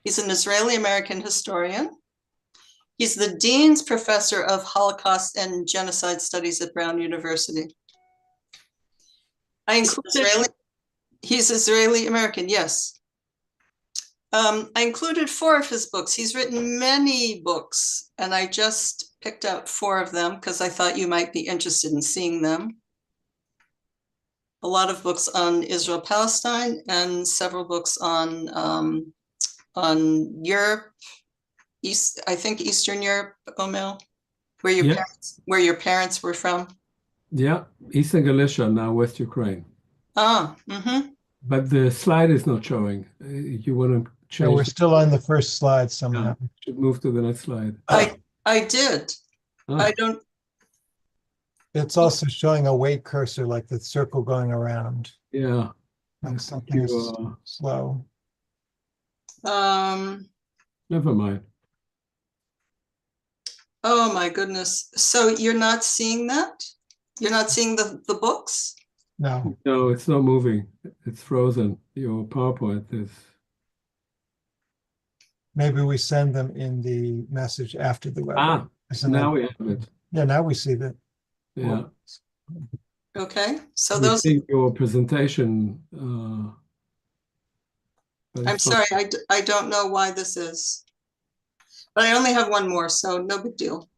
He's an Israeli-American historian. He's the Dean's Professor of Holocaust and Genocide Studies at Brown University. He's Israeli-American, yes. I included 4 of his books. He's written many books, and I just picked out 4 of them because I thought you might be interested in seeing them. A lot of books on Israel-Palestine and several books on Europe, I think Eastern Europe, Omer, where your parents were from. Yeah, Eastern Galicia, now West Ukraine. But the slide is not showing. You want to change? Yeah, we're still on the first slide somehow. Yeah, should move to the next slide. I did. I don't. It's also showing a weight cursor, like the circle going around. Yeah. And something is slow. Never mind. Oh my goodness. So you're not seeing that? You're not seeing the books? No. No, it's not moving. It's frozen. Your PowerPoint is. Maybe we send them in the message after the webinar. Now we have it. Yeah, now we see that. Yeah. Okay. So we see your presentation. I'm sorry, I don't know why this is. But I only have one more, so no big deal.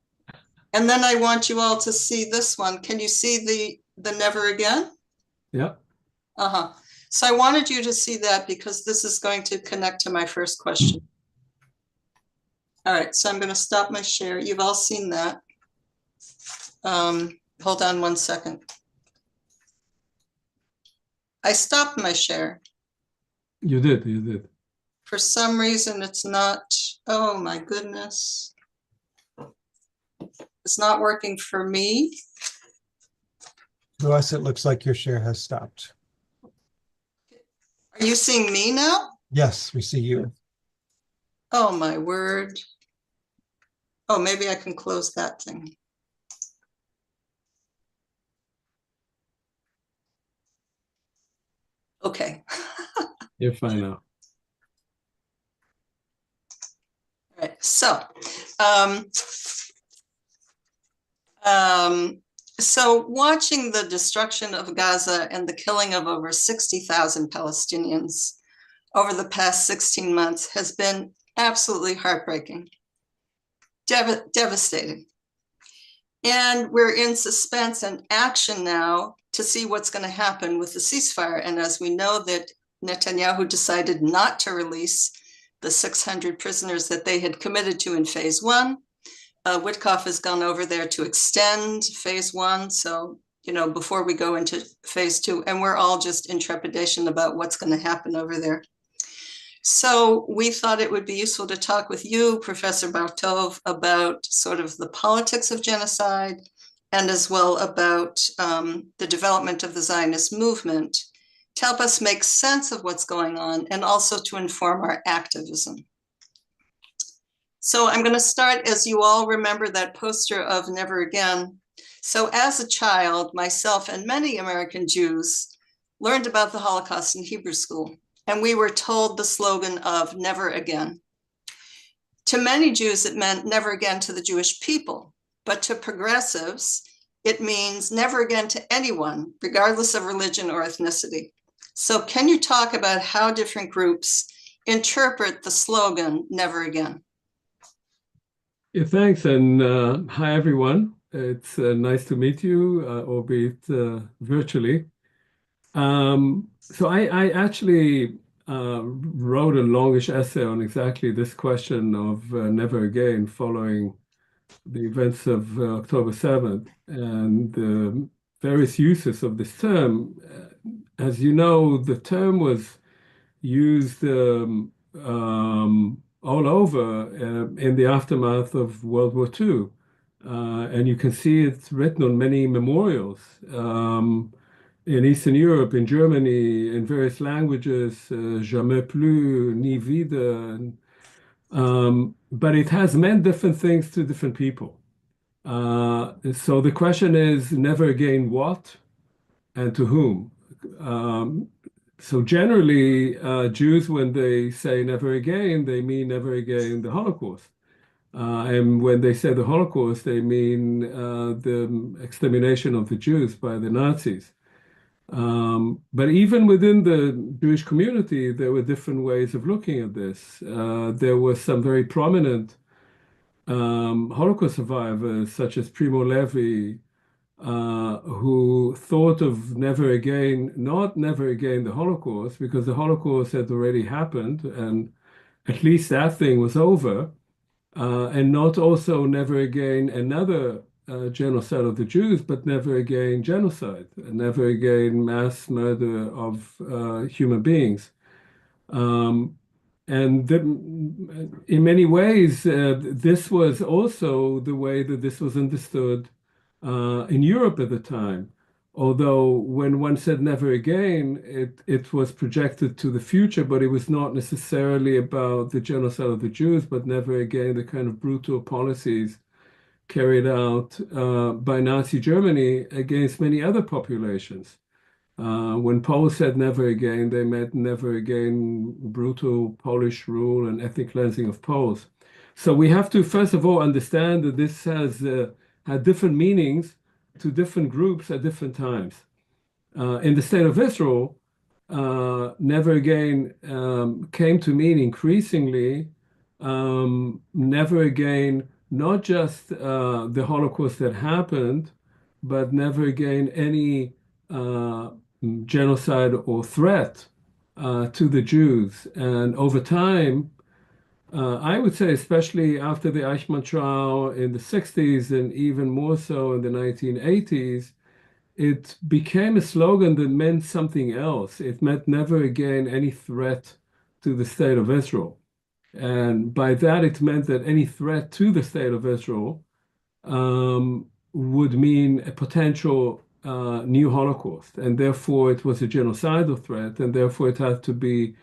And then I want you all to see this one. Can you see the never again? Yeah. So I wanted you to see that because this is going to connect to my first question. All right, so I'm going to stop my share. You've all seen that. Hold on one second. I stopped my share. You did. For some reason, it's not. Oh my goodness. It's not working for me. To us, it looks like your share has stopped. Are you seeing me now? Yes, we see you. Oh my word. Oh, maybe I can close that thing. Okay. You're fine now. All right. So, so watching the destruction of Gaza and the killing of over 60,000 Palestinians over the past 16 months has been absolutely heartbreaking, devastating. And we're in suspense and action now to see what's going to happen with the ceasefire. And as we know that Netanyahu decided not to release the 600 prisoners that they had committed to in phase 1. Witkoff has gone over there to extend phase 1. So, you know, before we go into phase 2, and we're all just in trepidation about what's going to happen over there. So we thought it would be useful to talk with you, Professor Bartov, about sort of the politics of genocide and as well about the development of the Zionist movement to help us make sense of what's going on and also to inform our activism. So I'm going to start, as you all remember that poster of Never Again. So as a child, myself and many American Jews learned about the Holocaust in Hebrew school, and we were told the slogan of never again. To many Jews, it meant never again to the Jewish people, but to progressives, it means never again to anyone, regardless of religion or ethnicity. So can you talk about how different groups interpret the slogan, never again? Yeah, thanks, and hi, everyone. It's nice to meet you, albeit virtually. So I actually wrote a longish essay on exactly this question of never again following the events of October 7th and the various uses of this term. As you know, the term was used all over in the aftermath of World War II. And you can see it's written on many memorials in Eastern Europe, in Germany, in various languages, jamais plus, nie wieder. But it has meant different things to different people. So the question is, never again what and to whom? So generally, Jews, when they say never again, they mean never again the Holocaust. And when they say the Holocaust, they mean the extermination of the Jews by the Nazis. But even within the Jewish community, there were different ways of looking at this. There were some very prominent Holocaust survivors, such as Primo Levi, who thought of never again, not never again the Holocaust, because the Holocaust had already happened, and at least that thing was over, and not also never again another genocide of the Jews, but never again genocide, never again mass murder of human beings. Um, and in many ways, this was also the way that this was understood in Europe at the time. Although when one said never again, it was projected to the future, but it was not necessarily about the genocide of the Jews, but never again the kind of brutal policies carried out by Nazi Germany against many other populations. When Poles said never again, they meant never again brutal Polish rule and ethnic cleansing of Poles. So we have to, first of all, understand that this has had different meanings to different groups at different times. In the state of Israel, never again came to mean increasingly never again, not just the Holocaust that happened, but never again any genocide or threat to the Jews. And over time, I would say, especially after the Eichmann trial in the 60s and even more so in the 1980s, it became a slogan that meant something else. It meant never again any threat to the state of Israel. And by that, it meant that any threat to the state of Israel would mean a potential new Holocaust. And therefore, it was a genocidal threat, and therefore, it had to be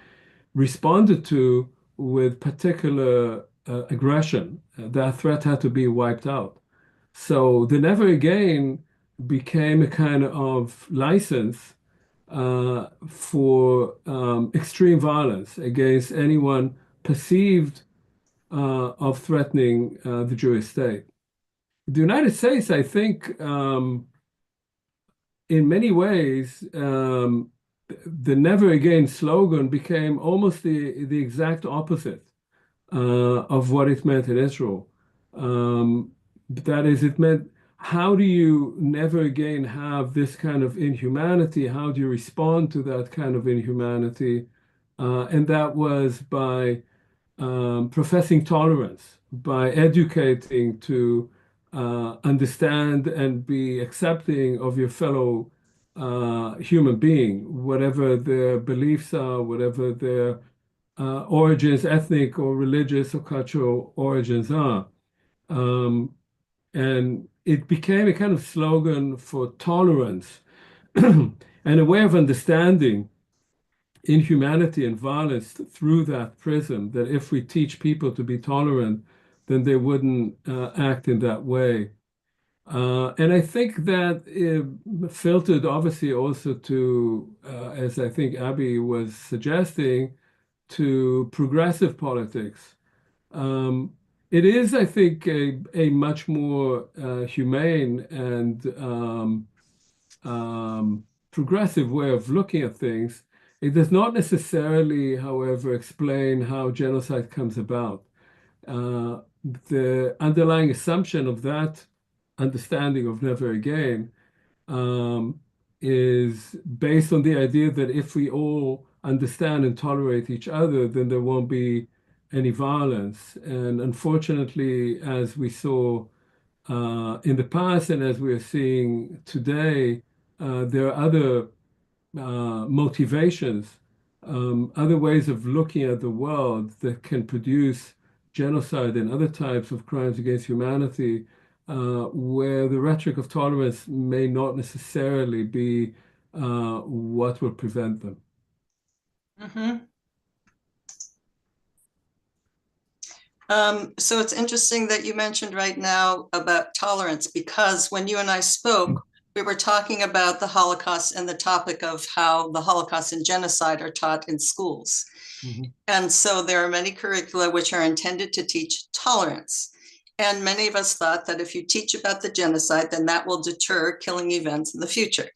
responded to with particular aggression. That threat had to be wiped out. So the never again became a kind of license for extreme violence against anyone perceived of threatening the Jewish state. The United States, I think, in many ways, the never again slogan became almost the exact opposite of what it meant in Israel. That is, it meant, how do you never again have this kind of inhumanity? How do you respond to that kind of inhumanity? And that was by professing tolerance, by educating to understand and be accepting of your fellow human being, whatever their beliefs are, whatever their origins, ethnic or religious or cultural origins are. And it became a kind of slogan for tolerance and a way of understanding inhumanity and violence through that prism, that if we teach people to be tolerant, then they wouldn't act in that way. And I think that it filtered obviously also to, as I think Abby was suggesting, to progressive politics. It is, I think, a much more humane and progressive way of looking at things. It does not necessarily, however, explain how genocide comes about. The underlying assumption of that understanding of never again is based on the idea that if we all understand and tolerate each other, then there won't be any violence. And unfortunately, as we saw in the past and as we are seeing today, there are other motivations, other ways of looking at the world that can produce genocide and other types of crimes against humanity, where the rhetoric of tolerance may not necessarily be what will prevent them. Mm-hmm. So it's interesting that you mentioned right now about tolerance, because when you and I spoke, we were talking about the Holocaust and the topic of how the Holocaust and genocide are taught in schools. And so there are many curricula which are intended to teach tolerance. And many of us thought that if you teach about the genocide, then that will deter killing events in the future.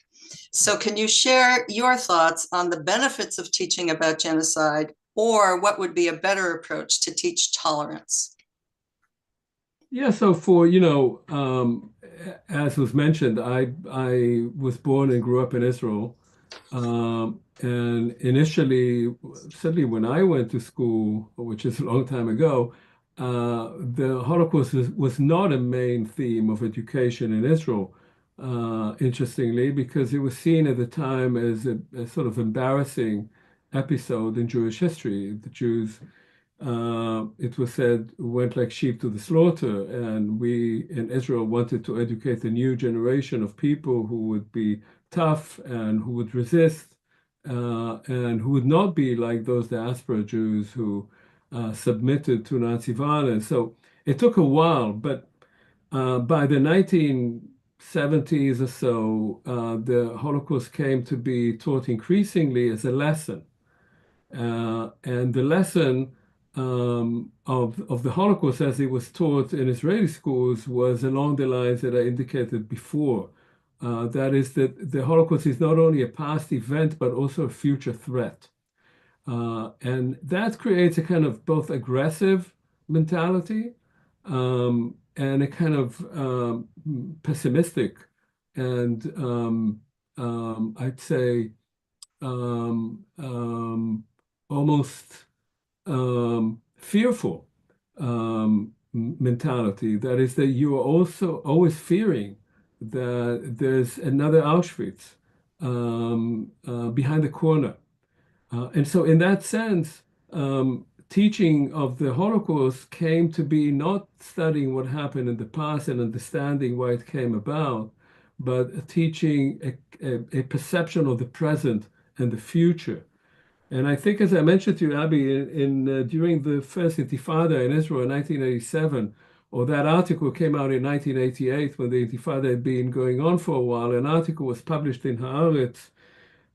So can you share your thoughts on the benefits of teaching about genocide, or what would be a better approach to teach tolerance? Yeah, so for, as was mentioned, I was born and grew up in Israel. And initially, certainly when I went to school, which is a long time ago, the Holocaust was not a main theme of education in Israel, interestingly, because it was seen at the time as a sort of embarrassing episode in Jewish history. The Jews, it was said, went like sheep to the slaughter, and we in Israel wanted to educate a new generation of people who would be tough and who would resist, and who would not be like those diaspora Jews who submitted to Nazi violence. So it took a while, but by the 1970s or so, the Holocaust came to be taught increasingly as a lesson. And the lesson of the Holocaust as it was taught in Israeli schools was along the lines that I indicated before. That is that the Holocaust is not only a past event, but also a future threat. And that creates a kind of both aggressive mentality and a kind of pessimistic and I'd say almost fearful mentality. That is that you are also always fearing that there's another Auschwitz behind the corner. And so in that sense, teaching of the Holocaust came to be not studying what happened in the past and understanding why it came about, but teaching a perception of the present and the future. And I think, as I mentioned to you, Abby, during the first Intifada in Israel in 1987, or that article came out in 1988 when the Intifada had been going on for a while, an article was published in Haaretz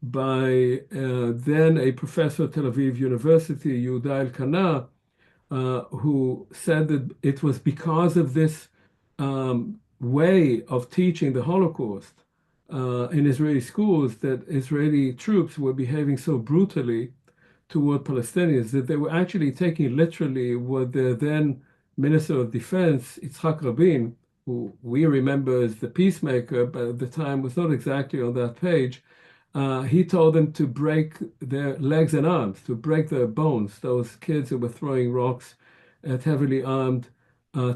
by then a professor at Tel Aviv University, Yehuda Elkanah, who said that it was because of this way of teaching the Holocaust in Israeli schools that Israeli troops were behaving so brutally toward Palestinians that they were actually taking literally what the then Minister of Defense, Yitzhak Rabin, who we remember as the peacemaker, but at the time was not exactly on that page, he told them to break their legs and arms, to break their bones, those kids who were throwing rocks at heavily armed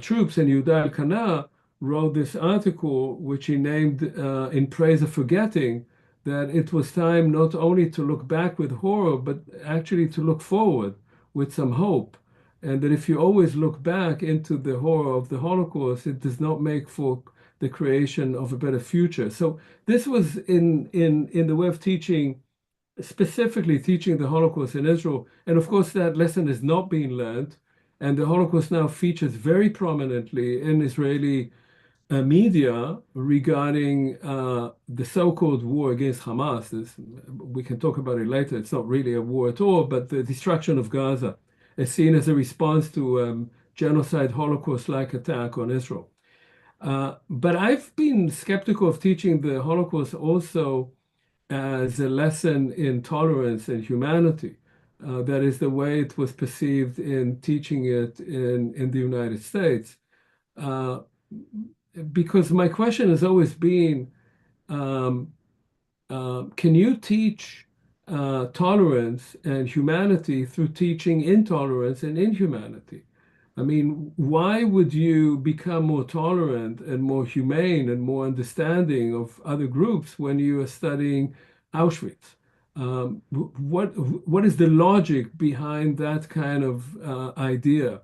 troops. And Yehuda Elkanah wrote this article, which he named In Praise of Forgetting, that it was time not only to look back with horror, but actually to look forward with some hope. And that if you always look back into the horror of the Holocaust, it does not make for the creation of a better future. So this was in the way of teaching, specifically teaching the Holocaust in Israel. And of course, that lesson is not being learned. And the Holocaust now features very prominently in Israeli media regarding the so-called war against Hamas. We can talk about it later. It's not really a war at all, but the destruction of Gaza is seen as a response to genocide, Holocaust-like attack on Israel. But I've been skeptical of teaching the Holocaust also as a lesson in tolerance and humanity. That is the way it was perceived in teaching it in the United States. Because my question has always been, can you teach tolerance and humanity through teaching intolerance and inhumanity? I mean, why would you become more tolerant and more humane and more understanding of other groups when you are studying Auschwitz? What is the logic behind that kind of idea?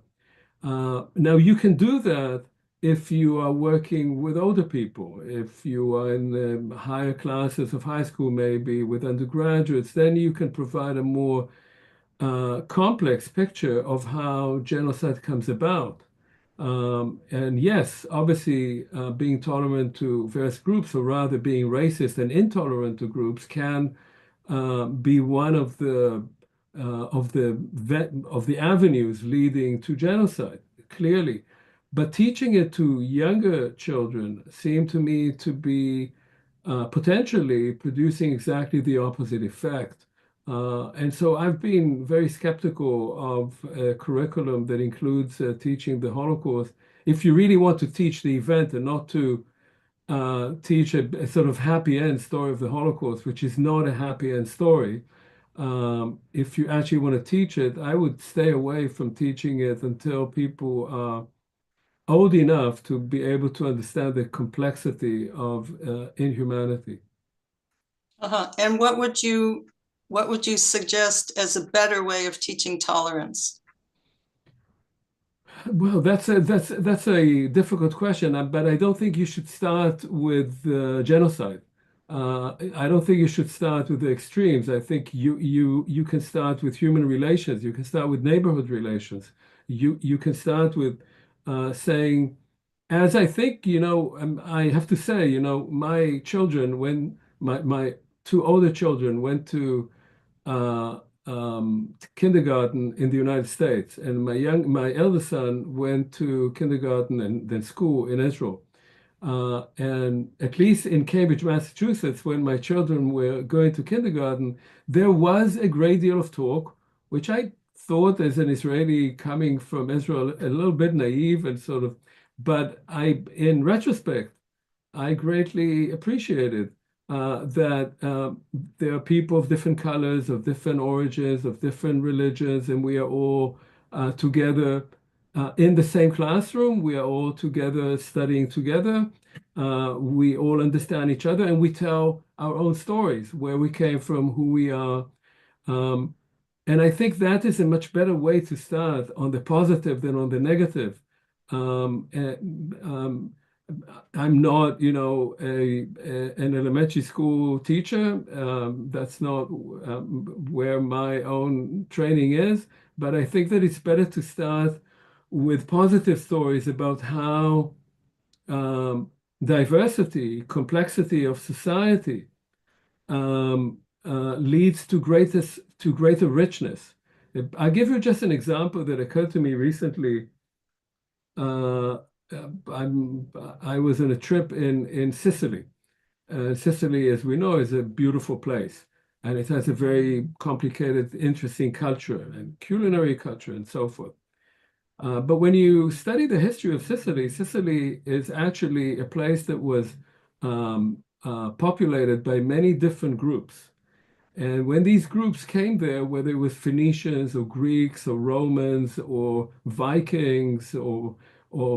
Now, you can do that if you are working with older people, if you are in the higher classes of high school, maybe with undergraduates, then you can provide a more complex picture of how genocide comes about. And yes, obviously, being tolerant to various groups, or rather being racist and intolerant to groups, can be one of the avenues leading to genocide, clearly. But teaching it to younger children seemed to me to be potentially producing exactly the opposite effect. And so I've been very skeptical of a curriculum that includes teaching the Holocaust. If you really want to teach the event and not to teach a sort of happy end story of the Holocaust, which is not a happy end story, if you actually want to teach it, I would stay away from teaching it until people are old enough to be able to understand the complexity of inhumanity. And what would you suggest as a better way of teaching tolerance? Well, that's a difficult question, but I don't think you should start with genocide. I don't think you should start with the extremes. I think you can start with human relations. You can start with neighborhood relations. You can start with saying, as I think, I have to say, my children, when my two older children went to uh, kindergarten in the United States, and my eldest son went to kindergarten and then school in Israel. And at least in Cambridge, Massachusetts, when my children were going to kindergarten, there was a great deal of talk, which I thought as an Israeli coming from Israel, a little bit naive and sort of, but in retrospect, I greatly appreciated that there are people of different colors, of different origins, of different religions, and we are all together in the same classroom. We are all together studying together. We all understand each other, and we tell our own stories, where we came from, who we are. Um, and I think that is a much better way to start on the positive than on the negative. And, I'm not, an elementary school teacher. That's not where my own training is. But I think that it's better to start with positive stories about how diversity, complexity of society leads to greater richness. I'll give you just an example that occurred to me recently. Uh, I was on a trip in Sicily. Sicily, as we know, is a beautiful place, and it has a very complicated, interesting culture and culinary culture and so forth. But when you study the history of Sicily, Sicily is actually a place that was populated by many different groups. And when these groups came there, whether it was Phoenicians or Greeks or Romans or Vikings or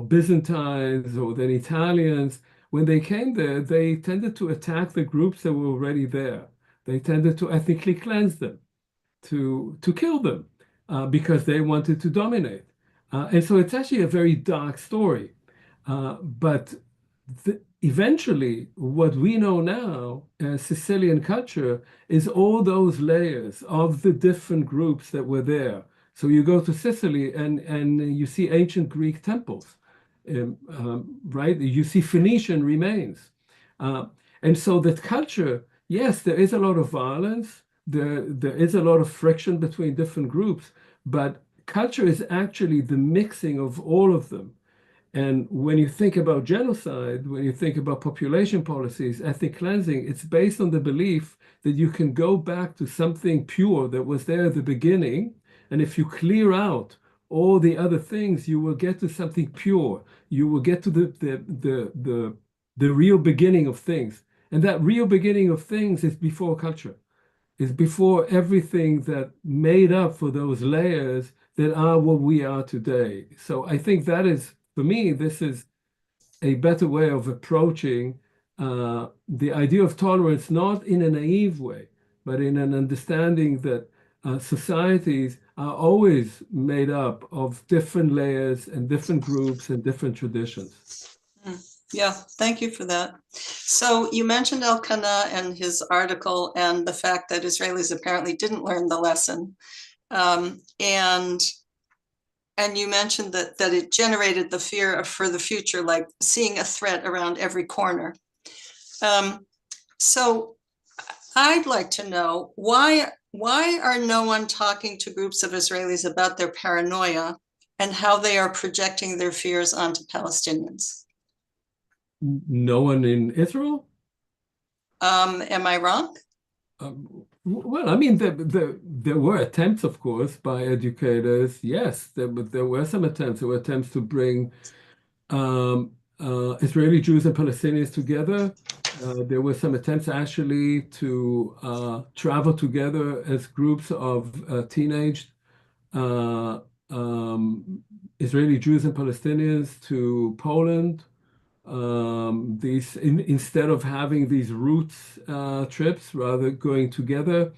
Byzantines or then Italians, when they came there, they tended to attack the groups that were already there. They tended to ethnically cleanse them, to kill them, because they wanted to dominate. And so it's actually a very dark story. But eventually, what we know now as Sicilian culture is all those layers of the different groups that were there. So you go to Sicily and you see ancient Greek temples, right? You see Phoenician remains. And so that culture, yes, there is a lot of violence. There is a lot of friction between different groups, but culture is actually the mixing of all of them. And when you think about genocide, when you think about population policies, ethnic cleansing, it's based on the belief that you can go back to something pure that was there at the beginning. And if you clear out all the other things, you will get to something pure. You will get to the real beginning of things. And that real beginning of things is before culture, is before everything that made up for those layers that are what we are today. So I think that is, for me, this is a better way of approaching the idea of tolerance, not in a naive way, but in an understanding that societies are always made up of different layers and different groups and different traditions. Yeah, thank you for that. So you mentioned Elkanah and his article and the fact that Israelis apparently didn't learn the lesson. And and you mentioned that it generated the fear for the future, like seeing a threat around every corner. So I'd like to know why are no one talking to groups of Israelis about their paranoia and how they are projecting their fears onto Palestinians? No one in Israel? Am I wrong? Well, I mean, there were attempts, of course, by educators. Yes, there were some attempts. There were attempts to bring Israeli Jews and Palestinians together. There were some attempts actually to travel together as groups of teenage Israeli Jews and Palestinians to Poland. Instead of having these roots trips, rather going together.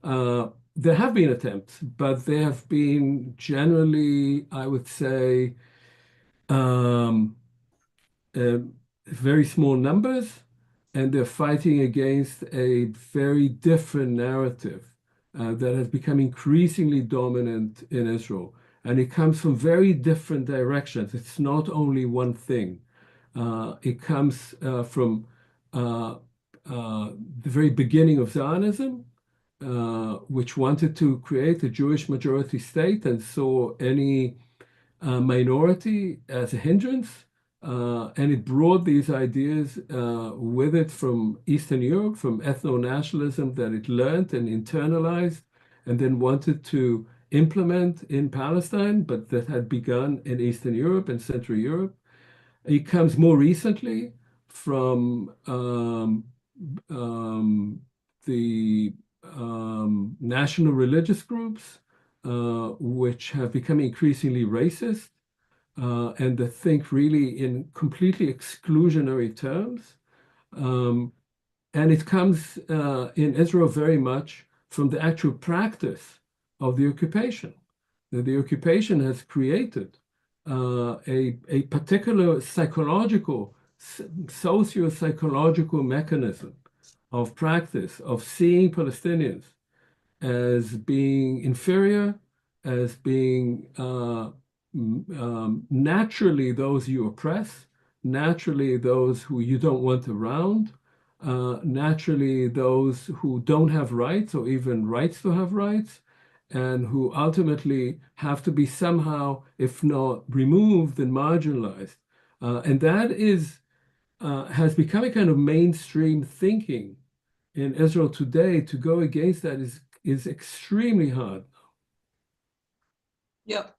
There have been attempts, but they have been generally, I would say, very small numbers, and they're fighting against a very different narrative that has become increasingly dominant in Israel. And it comes from very different directions. It's not only one thing. It comes from the very beginning of Zionism, which wanted to create a Jewish majority state and saw any minority as a hindrance. And it brought these ideas with it from Eastern Europe, from ethno-nationalism that it learned and internalized, and then wanted to implement in Palestine, but that had begun in Eastern Europe and Central Europe. It comes more recently from the national religious groups, which have become increasingly racist and that think really in completely exclusionary terms. And it comes in Israel very much from the actual practice of the occupation. The occupation has created a particular psychological, socio-psychological mechanism of practice of seeing Palestinians as being inferior, as being naturally those you oppress, naturally those who you don't want around, naturally those who don't have rights or even rights to have rights, and who ultimately have to be somehow, if not removed, then marginalized. And that has become a kind of mainstream thinking in Israel today. To go against that is extremely hard. Yep.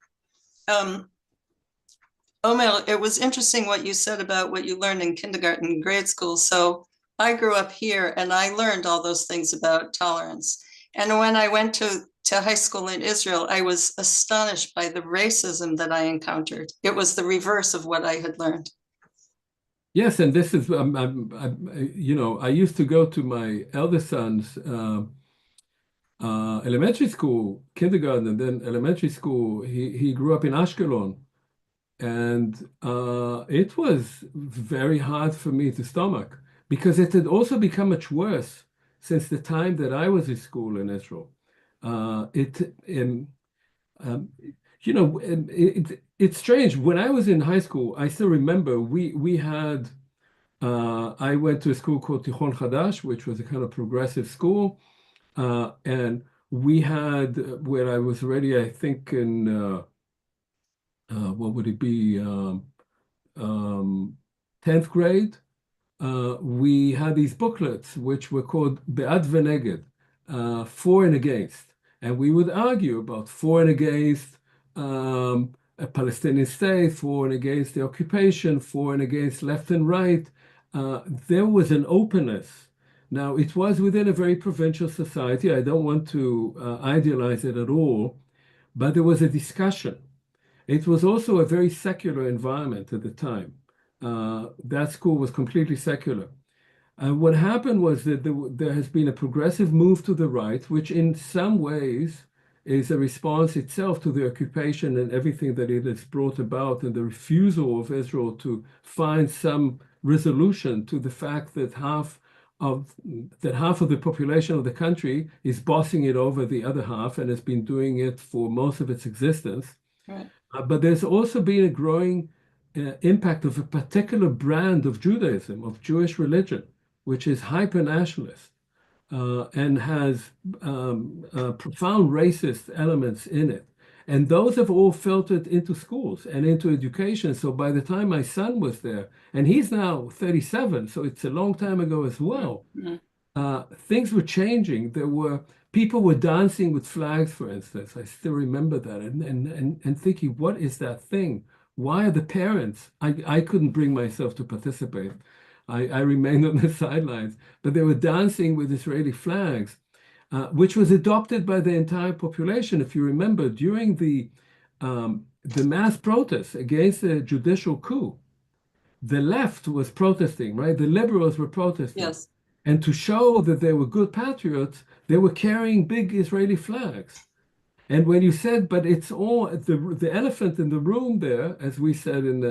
Omer, it was interesting what you said about what you learned in kindergarten and grade school. So I grew up here and I learned all those things about tolerance. And when I went to high school in Israel, I was astonished by the racism that I encountered. It was the reverse of what I had learned. Yes, and this is, I used to go to my eldest son's elementary school, kindergarten, and then elementary school. He grew up in Ashkelon, and it was very hard for me to stomach because it had also become much worse since the time that I was in school in Israel. It's strange. When I was in high school, I still remember we had. I went to a school called Tichon Chadash, which was a kind of progressive school, and we had where I was already, I think, in what would it be, 10th grade. We had these booklets which were called Be'ad V'Neged, for and against. And we would argue about for and against a Palestinian state, for and against the occupation, for and against left and right. There was an openness. Now, it was within a very provincial society. I don't want to idealize it at all, but there was a discussion. It was also a very secular environment at the time. That school was completely secular. And what happened was that there has been a progressive move to the right, which in some ways is a response itself to the occupation and everything that it has brought about, and the refusal of Israel to find some resolution to the fact that half of the population of the country is bossing it over the other half and has been doing it for most of its existence. Right. But there's also been a growing impact of a particular brand of Judaism, of Jewish religion, which is hyper-nationalist and has profound racist elements in it. And those have all filtered into schools and into education. So by the time my son was there, and he's now 37, so it's a long time ago as well, things were changing. People were dancing with flags, for instance. I still remember that, and thinking, what is that thing? Why are the parents? I couldn't bring myself to participate. I remained on the sidelines, but they were dancing with Israeli flags, which was adopted by the entire population. If you remember, during the mass protests against the judicial coup, the left was protesting, right? The liberals were protesting. Yes. And to show that they were good patriots, they were carrying big Israeli flags. And when you said, but it's all the elephant in the room there, as we said in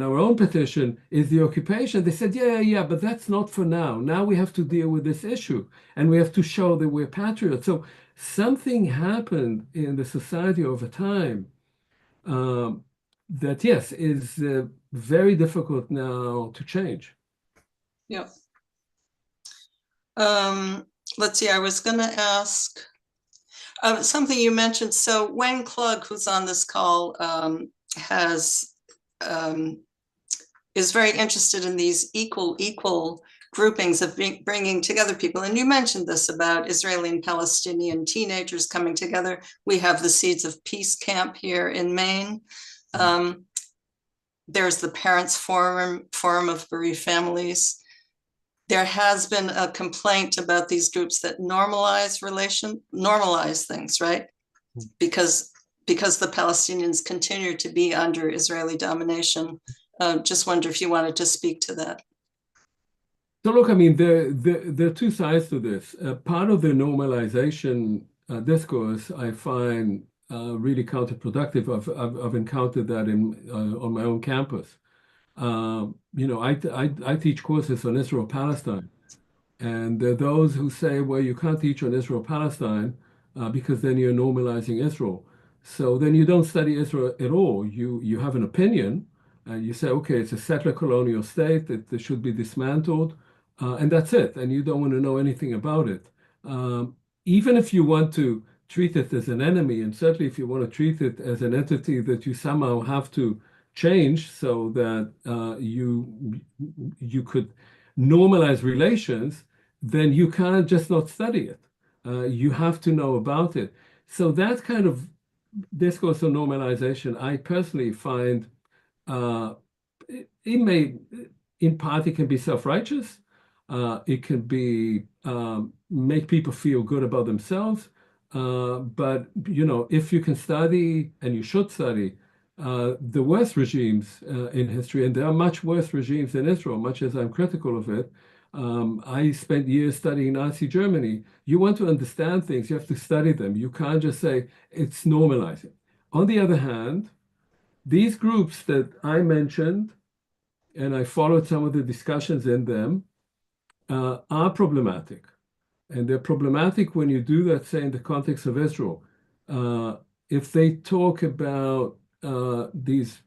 our own petition, is the occupation. They said, yeah, but that's not for now. Now we have to deal with this issue, and we have to show that we're patriots. So something happened in the society over time that, yes, is very difficult now to change. Yeah. Let's see, I was going to ask something you mentioned. So Wayne Klug, who's on this call, is very interested in these equal groupings of bringing together people. And you mentioned this about Israeli and Palestinian teenagers coming together. We have the Seeds of Peace camp here in Maine. There's the Parents Forum of Bereaved Families. There has been a complaint about these groups that normalize things, right? Because the Palestinians continue to be under Israeli domination. Just wonder if you wanted to speak to that. So look, I mean, there are two sides to this. Part of the normalization discourse I find really counterproductive. I've encountered that on my own campus. I teach courses on Israel-Palestine, and there are those who say, well, you can't teach on Israel-Palestine because then you're normalizing Israel. So then you don't study Israel at all. You have an opinion, and you say, okay, it's a settler colonial state that should be dismantled, and that's it. And you don't want to know anything about it. Even if you want to treat it as an enemy, and certainly if you want to treat it as an entity that you somehow have to change so that you could normalize relations, then you can't just not study it. You have to know about it. So that kind of discourse on normalization, I personally find it may, in part, it can be self-righteous. It can be make people feel good about themselves. But if you can study, and you should study, the worst regimes in history, and there are much worse regimes in Israel, much as I'm critical of it. I spent years studying Nazi Germany. You want to understand things, you have to study them. You can't just say it's normalizing. On the other hand, these groups that I mentioned, and I followed some of the discussions in them, are problematic. And they're problematic when you do that, say, in the context of Israel. If they talk about these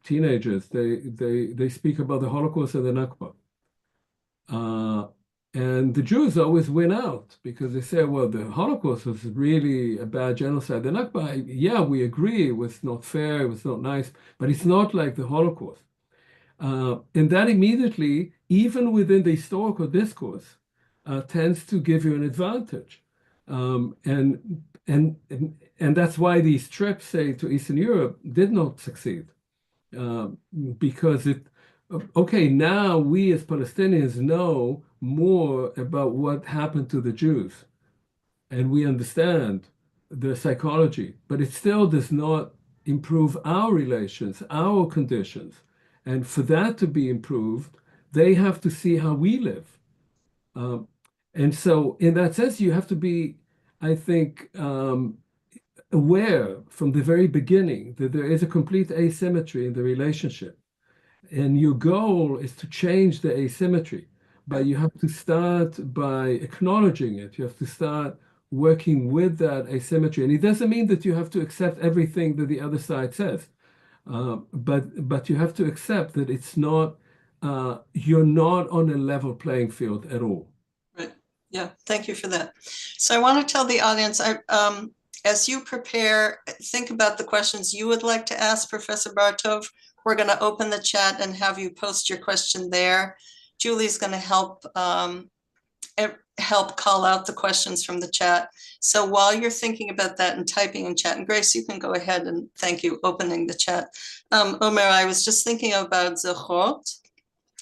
teenagers, they speak about the Holocaust and the Nakba. And the Jews always win out because they say, well, the Holocaust was really a bad genocide. The Nakba, yeah, we agree, it was not fair, it was not nice, but it's not like the Holocaust. And that immediately, even within the historical discourse, tends to give you an advantage. And that's why these trips, say, to Eastern Europe did not succeed. Because okay, now we as Palestinians know more about what happened to the Jews, and we understand their psychology, but it still does not improve our relations, our conditions. And for that to be improved, they have to see how we live. And so in that sense, you have to be, I think, aware from the very beginning that there is a complete asymmetry in the relationship. And your goal is to change the asymmetry, but you have to start by acknowledging it. You have to start working with that asymmetry. And it doesn't mean that you have to accept everything that the other side says, but you have to accept that it's not, you're not on a level playing field at all. Right. Yeah, thank you for that. So I want to tell the audience, as you prepare, think about the questions you would like to ask Professor Bartov. We're going to open the chat and have you post your question there. Julie's going to help call out the questions from the chat. So while you're thinking about that and typing in chat, and Grace, you can go ahead and thank you opening the chat. Omer, I was just thinking about Zechot,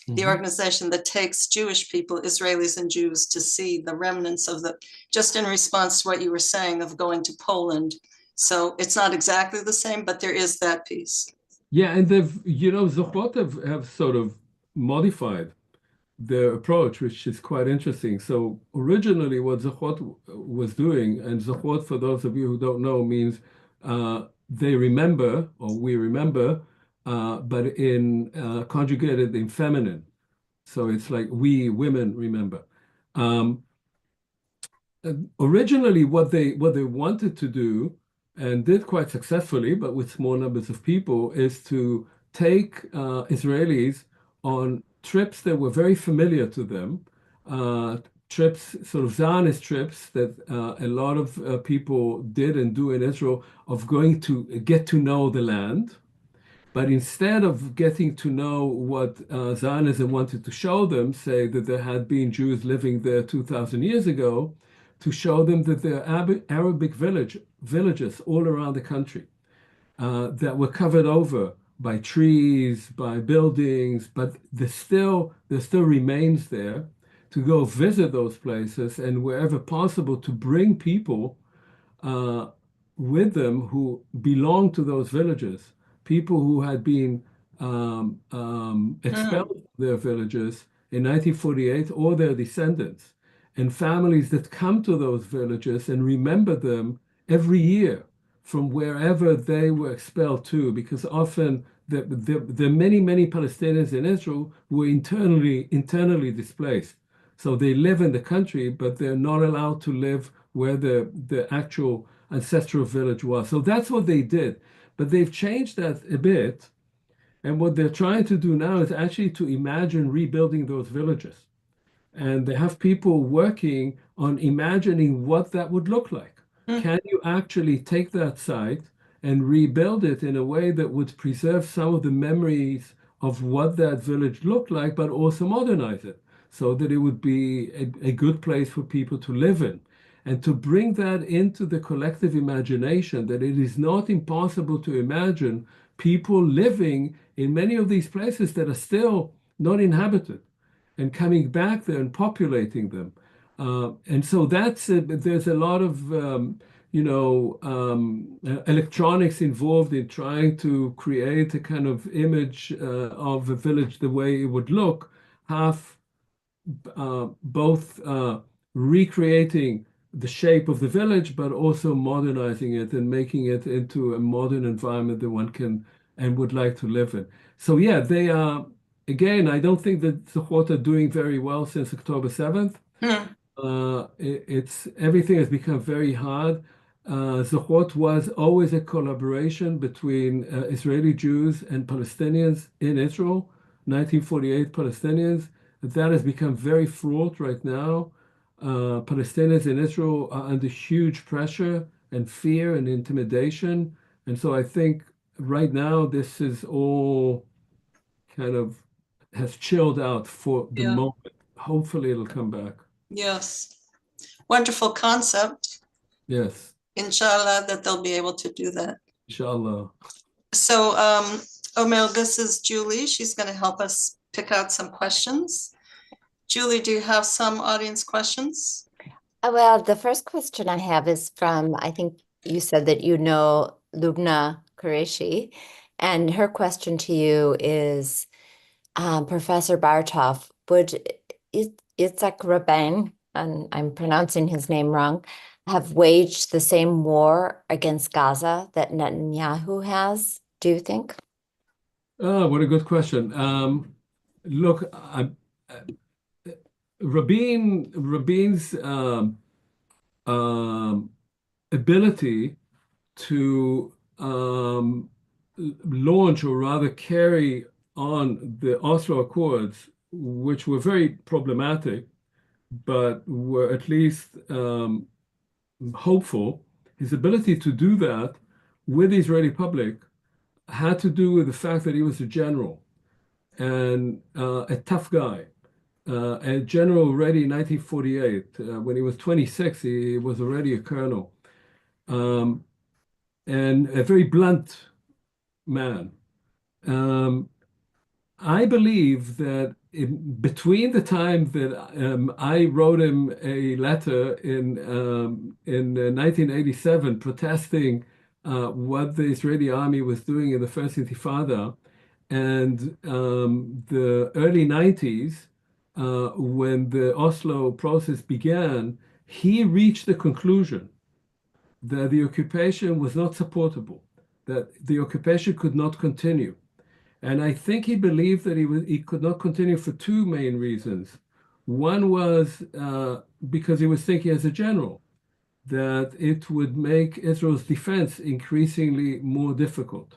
the organization that takes Jewish people, Israelis and Jews, to see the remnants of the, just in response to what you were saying of going to Poland. So it's not exactly the same, but there is that piece. Yeah, and they've, Zechot have sort of modified their approach, which is quite interesting. So originally what Zechot was doing, and Zechot, for those of you who don't know, means they remember, or we remember, but in conjugated in feminine. So it's like we women remember. Originally, what they wanted to do, and did quite successfully, but with small numbers of people, is to take Israelis on trips that were very familiar to them, trips, sort of Zionist trips that a lot of people did and do in Israel, of going to get to know the land. But instead of getting to know what Zionism wanted to show them, say that there had been Jews living there 2,000 years ago, to show them that there are Arabic villages all around the country that were covered over by trees, by buildings, but there still remains there, to go visit those places, and wherever possible to bring people with them who belong to those villages, people who had been expelled from their villages in 1948, or their descendants, and families that come to those villages and remember them every year from wherever they were expelled to, because often there are many Palestinians in Israel who were internally displaced. So they live in the country, but they're not allowed to live where the actual ancestral village was. So that's what they did. But they've changed that a bit. And what they're trying to do now is actually to imagine rebuilding those villages. And they have people working on imagining what that would look like. Can you actually take that site and rebuild it in a way that would preserve some of the memories of what that village looked like, but also modernize it so that it would be a good place for people to live in? And to bring that into the collective imagination, that it is not impossible to imagine people living in many of these places that are still not inhabited, and coming back there and populating them. And so there's a lot of electronics involved in trying to create a kind of image of a village the way it would look, half both recreating the shape of the village, but also modernizing it and making it into a modern environment that one can and would like to live in. So yeah, they are, again, I don't think that Zechot are doing very well since October 7th. Everything has become very hard. Zechot was always a collaboration between Israeli Jews and Palestinians in Israel, 1948 Palestinians. That has become very fraught right now. Palestinians in Israel are under huge pressure and fear and intimidation. And so I think right now this is all kind of has chilled out for the moment. Hopefully it'll come back. Yes. Wonderful concept. Yes. Inshallah that they'll be able to do that. Inshallah. So Omer, this is Julie. She's going to help us pick out some questions. Julie, do you have some audience questions? Well, the first question I have is from, I think you said that you know Lubna Qureshi, and her question to you is, Professor Bartov, would Yitzhak Rabin, and I'm pronouncing his name wrong, have waged the same war against Gaza that Netanyahu has, do you think? Oh, what a good question. Look, Rabin's ability to launch, or rather carry on, the Oslo Accords, which were very problematic, but were at least hopeful. His ability to do that with the Israeli public had to do with the fact that he was a general and a tough guy. A general already in 1948. When he was 26, he was already a colonel, and a very blunt man. I believe that between the time that I wrote him a letter in 1987 protesting what the Israeli army was doing in the First Intifada, and the early 90s, when the Oslo process began, he reached the conclusion that the occupation was not supportable, that the occupation could not continue. And I think he believed that he could not continue for two main reasons. One was because he was thinking as a general that it would make Israel's defense increasingly more difficult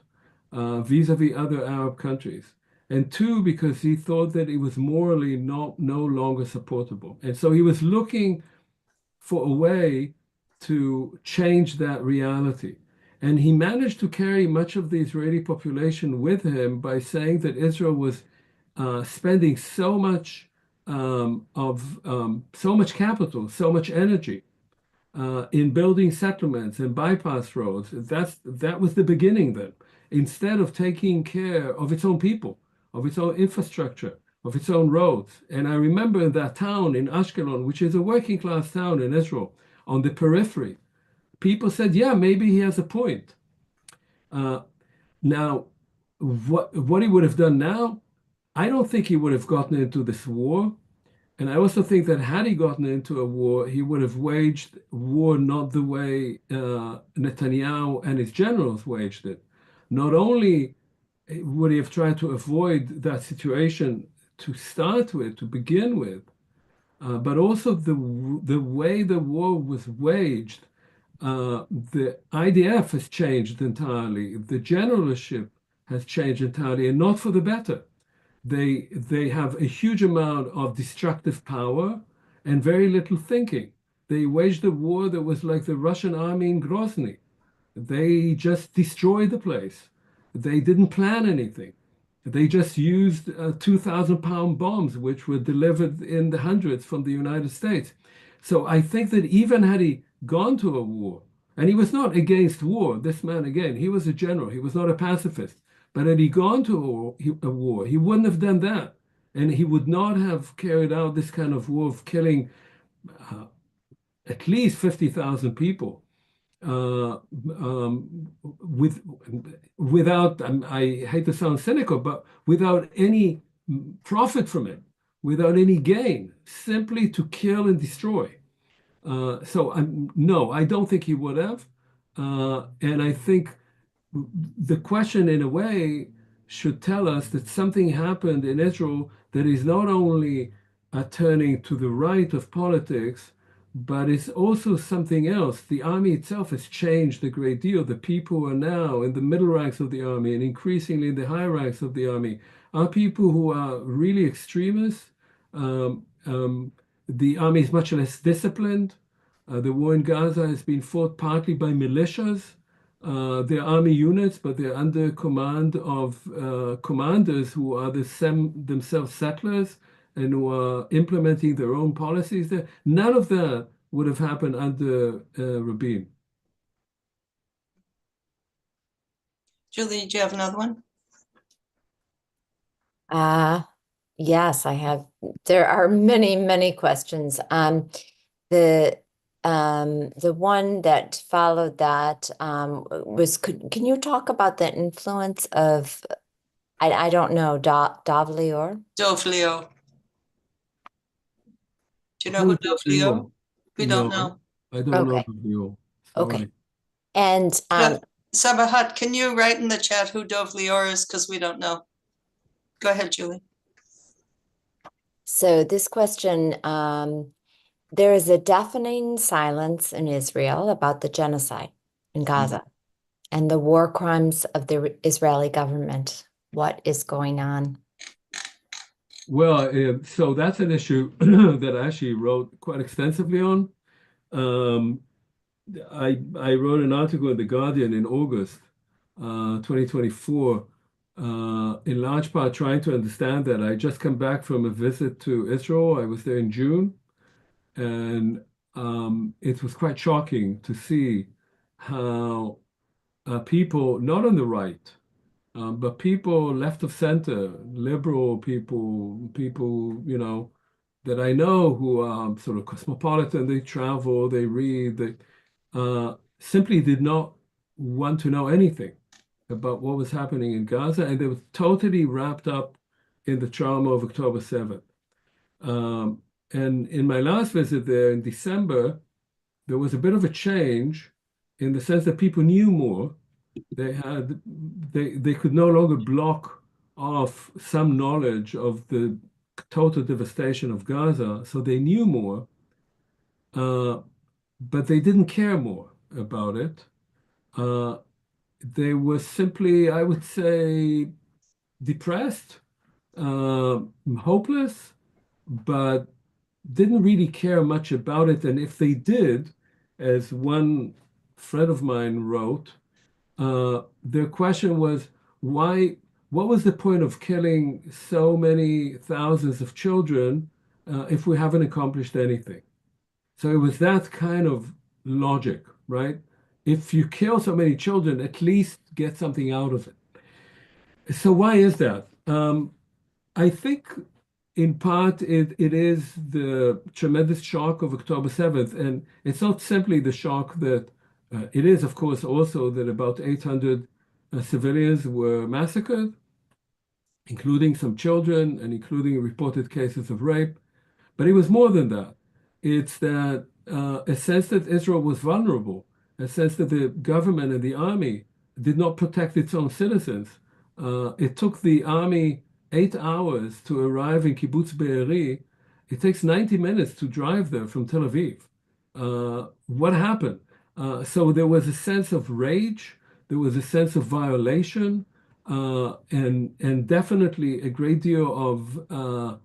vis-a-vis other Arab countries. And two, because he thought that it was morally no longer supportable. And so he was looking for a way to change that reality. And he managed to carry much of the Israeli population with him by saying that Israel was spending so much so much capital, so much energy in building settlements and bypass roads. That was the beginning then. Instead of taking care of its own people, of its own infrastructure, of its own roads. And I remember in that town in Ashkelon, which is a working class town in Israel, on the periphery, people said, yeah, maybe he has a point. Now, what he would have done now, I don't think he would have gotten into this war. And I also think that had he gotten into a war, he would have waged war not the way Netanyahu and his generals waged it. Not only would he have tried to avoid that situation to start with, to begin with, but also the way the war was waged. The IDF has changed entirely. The generalship has changed entirely, and not for the better. They have a huge amount of destructive power and very little thinking. They waged a war that was like the Russian army in Grozny. They just destroyed the place. They didn't plan anything. They just used 2,000-pound bombs, which were delivered in the hundreds from the United States. So I think that even had he gone to a war, and he was not against war, this man, again, he was a general, he was not a pacifist, but had he gone to a war, he wouldn't have done that. And he would not have carried out this kind of war of killing at least 50,000 people. Without, I hate to sound cynical, but without any profit from it, without any gain, simply to kill and destroy. No, I don't think he would have. And I think the question, in a way, should tell us that something happened in Israel that is not only a turning to the right of politics, but it's also something else. The army itself has changed a great deal. The people who are now in the middle ranks of the army and increasingly in the high ranks of the army are people who are really extremists. The army is much less disciplined. The war in Gaza has been fought partly by militias. They're army units, but they're under command of commanders who are themselves settlers and who are implementing their own policies there. None of that would have happened under Rabin. Julie, do you have another one? Yes, I have. There are many, many questions. The one that followed that was, can you talk about the influence of, I don't know, Dov Lior? Dov Leo. Do you know who Dov Leo? We don't know. I don't know Okay. Dov Leo. Okay. Sorry. And Sabahat, can you write in the chat who Dov Lior is? Because we don't know. Go ahead, Julie. so this question, there is a deafening silence in Israel about the genocide in Gaza and the war crimes of the Israeli government. What is going on? Well, so that's an issue that I actually wrote quite extensively on. Um, I wrote an article in The Guardian in August 2024, in large part trying to understand that. I just come back from a visit to Israel. I was there in June, and it was quite shocking to see how people, not on the right, but people left of center, liberal people, that I know who are sort of cosmopolitan, they travel, they read, they simply did not want to know anything about what was happening in Gaza, and they were totally wrapped up in the trauma of October 7th. And in my last visit there in December, there was a bit of a change in the sense that people knew more. They could no longer block off some knowledge of the total devastation of Gaza, so they knew more, but they didn't care more about it. They were simply, I would say, depressed, hopeless, but didn't really care much about it. And if they did, as one friend of mine wrote, their question was, why, what was the point of killing so many thousands of children if we haven't accomplished anything? So it was that kind of logic, right? If you kill so many children, at least get something out of it. So why is that? I think in part it is the tremendous shock of October 7th. And it's not simply the shock that it is, of course, also that about 800 civilians were massacred, including some children and including reported cases of rape. But it was more than that. It's that a sense that Israel was vulnerable, a sense that the government and the army did not protect its own citizens. It took the army 8 hours to arrive in Kibbutz Be'eri. It takes 90 minutes to drive there from Tel Aviv. What happened? So there was a sense of rage, there was a sense of violation, and definitely a great deal of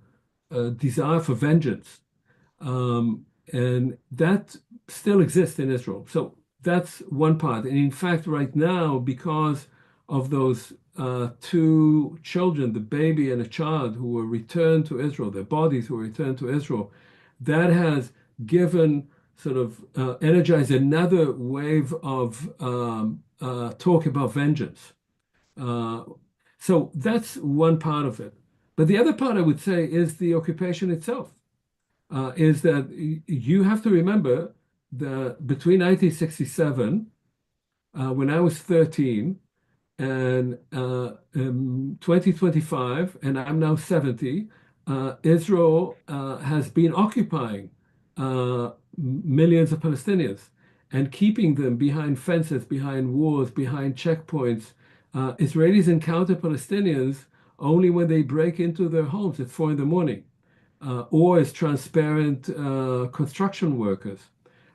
desire for vengeance. And that still exists in Israel. So that's one part. And in fact, right now, because of those two children, the baby and a child who were returned to Israel, their bodies were returned to Israel, that has given sort of energized another wave of talk about vengeance. So that's one part of it. But the other part I would say is the occupation itself, is that you have to remember that between 1967, when I was 13, and 2025, and I'm now 70, Israel has been occupying millions of Palestinians and keeping them behind fences, behind walls, behind checkpoints. Israelis encounter Palestinians only when they break into their homes at 4 in the morning, or as transparent construction workers.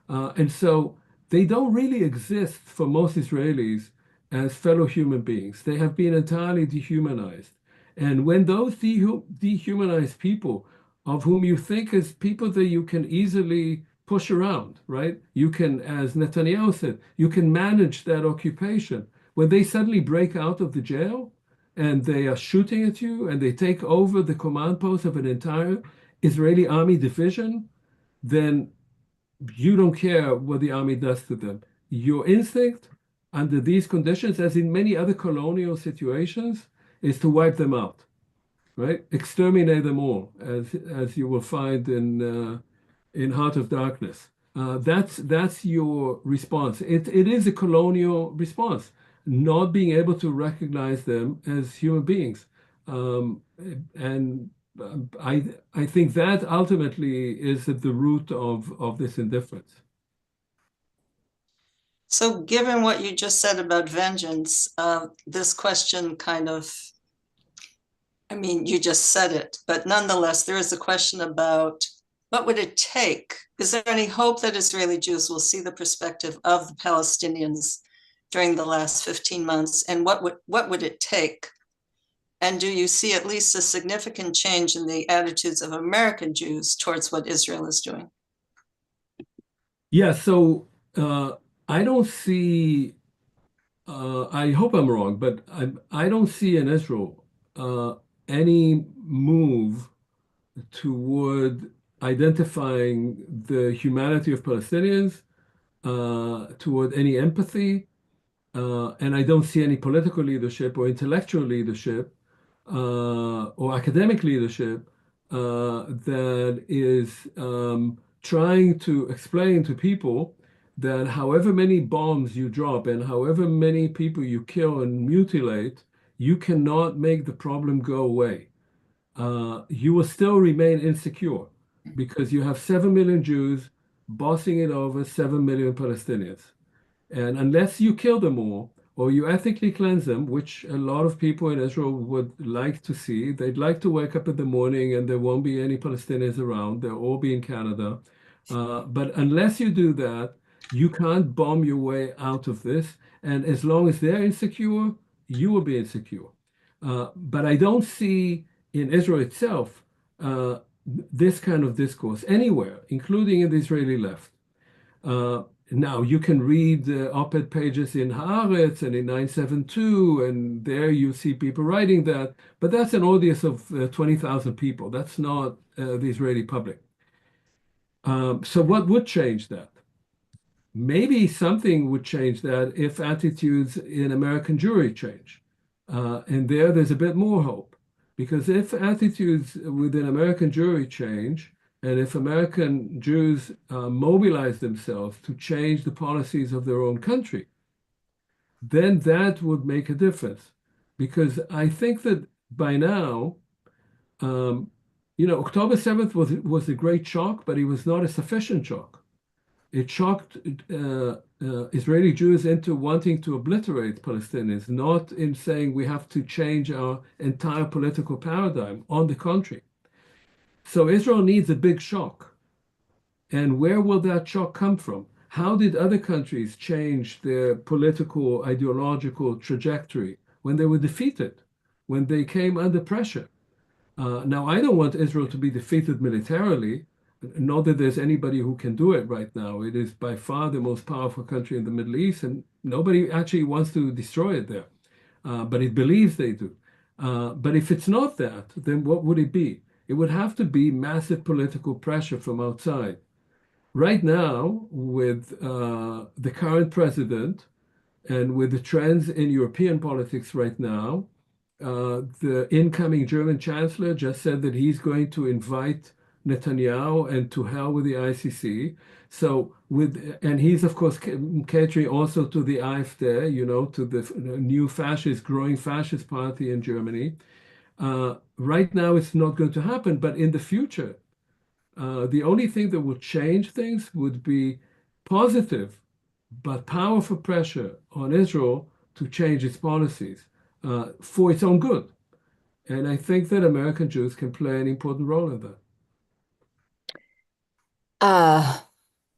And so they don't really exist for most Israelis as fellow human beings. They have been entirely dehumanized. And when those dehumanized people, of whom you think as people that you can easily push around, right? You can, as Netanyahu said, you can manage that occupation. When they suddenly break out of the jail and they are shooting at you and they take over the command post of an entire Israeli army division, then you don't care what the army does to them. Your instinct under these conditions, as in many other colonial situations, is to wipe them out, right? Exterminate them all, as you will find in Heart of Darkness. That's your response. It is a colonial response, not being able to recognize them as human beings. And I think that ultimately is at the root of this indifference. So given what you just said about vengeance, this question kind of, I mean, you just said it, but nonetheless, there is a question about what would it take? Is there any hope that Israeli Jews will see the perspective of the Palestinians during the last 15 months? And what would it take? And do you see at least a significant change in the attitudes of American Jews towards what Israel is doing? Yeah, so I don't see, I hope I'm wrong, but I don't see in Israel any move toward identifying the humanity of Palestinians, toward any empathy, and I don't see any political leadership or intellectual leadership or academic leadership that is trying to explain to people that however many bombs you drop and however many people you kill and mutilate, you cannot make the problem go away. You will still remain insecure because you have 7 million Jews bossing it over 7 million Palestinians. And unless you kill them all or you ethically cleanse them, which a lot of people in Israel would like to see, they'd like to wake up in the morning and there won't be any Palestinians around. They'll all be in Canada. But unless you do that, you can't bomb your way out of this. And as long as they're insecure, you will be insecure. But I don't see in Israel itself this kind of discourse anywhere, including in the Israeli left. Now, you can read op-ed pages in Haaretz and in 972, and there you see people writing that, but that's an audience of 20,000 people. That's not the Israeli public. So what would change that? Maybe something would change that if attitudes in American Jewry change. And there's a bit more hope. Because if attitudes within American Jewry change, and if American Jews mobilize themselves to change the policies of their own country, then that would make a difference. Because I think that by now, October 7th was a great shock, but it was not a sufficient shock. It shocked Israeli Jews into wanting to obliterate Palestinians, not in saying we have to change our entire political paradigm. On the contrary. So Israel needs a big shock. And where will that shock come from? How did other countries change their political, ideological trajectory when they were defeated, when they came under pressure? Now, I don't want Israel to be defeated militarily, not that there's anybody who can do it right now. It is by far the most powerful country in the Middle East, and nobody actually wants to destroy it there, but it believes they do. But if it's not that, then what would it be? It would have to be massive political pressure from outside. Right now, with the current president and with the trends in European politics right now, the incoming German chancellor just said that he's going to invite Netanyahu and to hell with the ICC. And he's of course catering also to the AfD, to the new growing fascist party in Germany. Right now, it's not going to happen, but in the future, the only thing that would change things would be positive but powerful pressure on Israel to change its policies for its own good. And I think that American Jews can play an important role in that.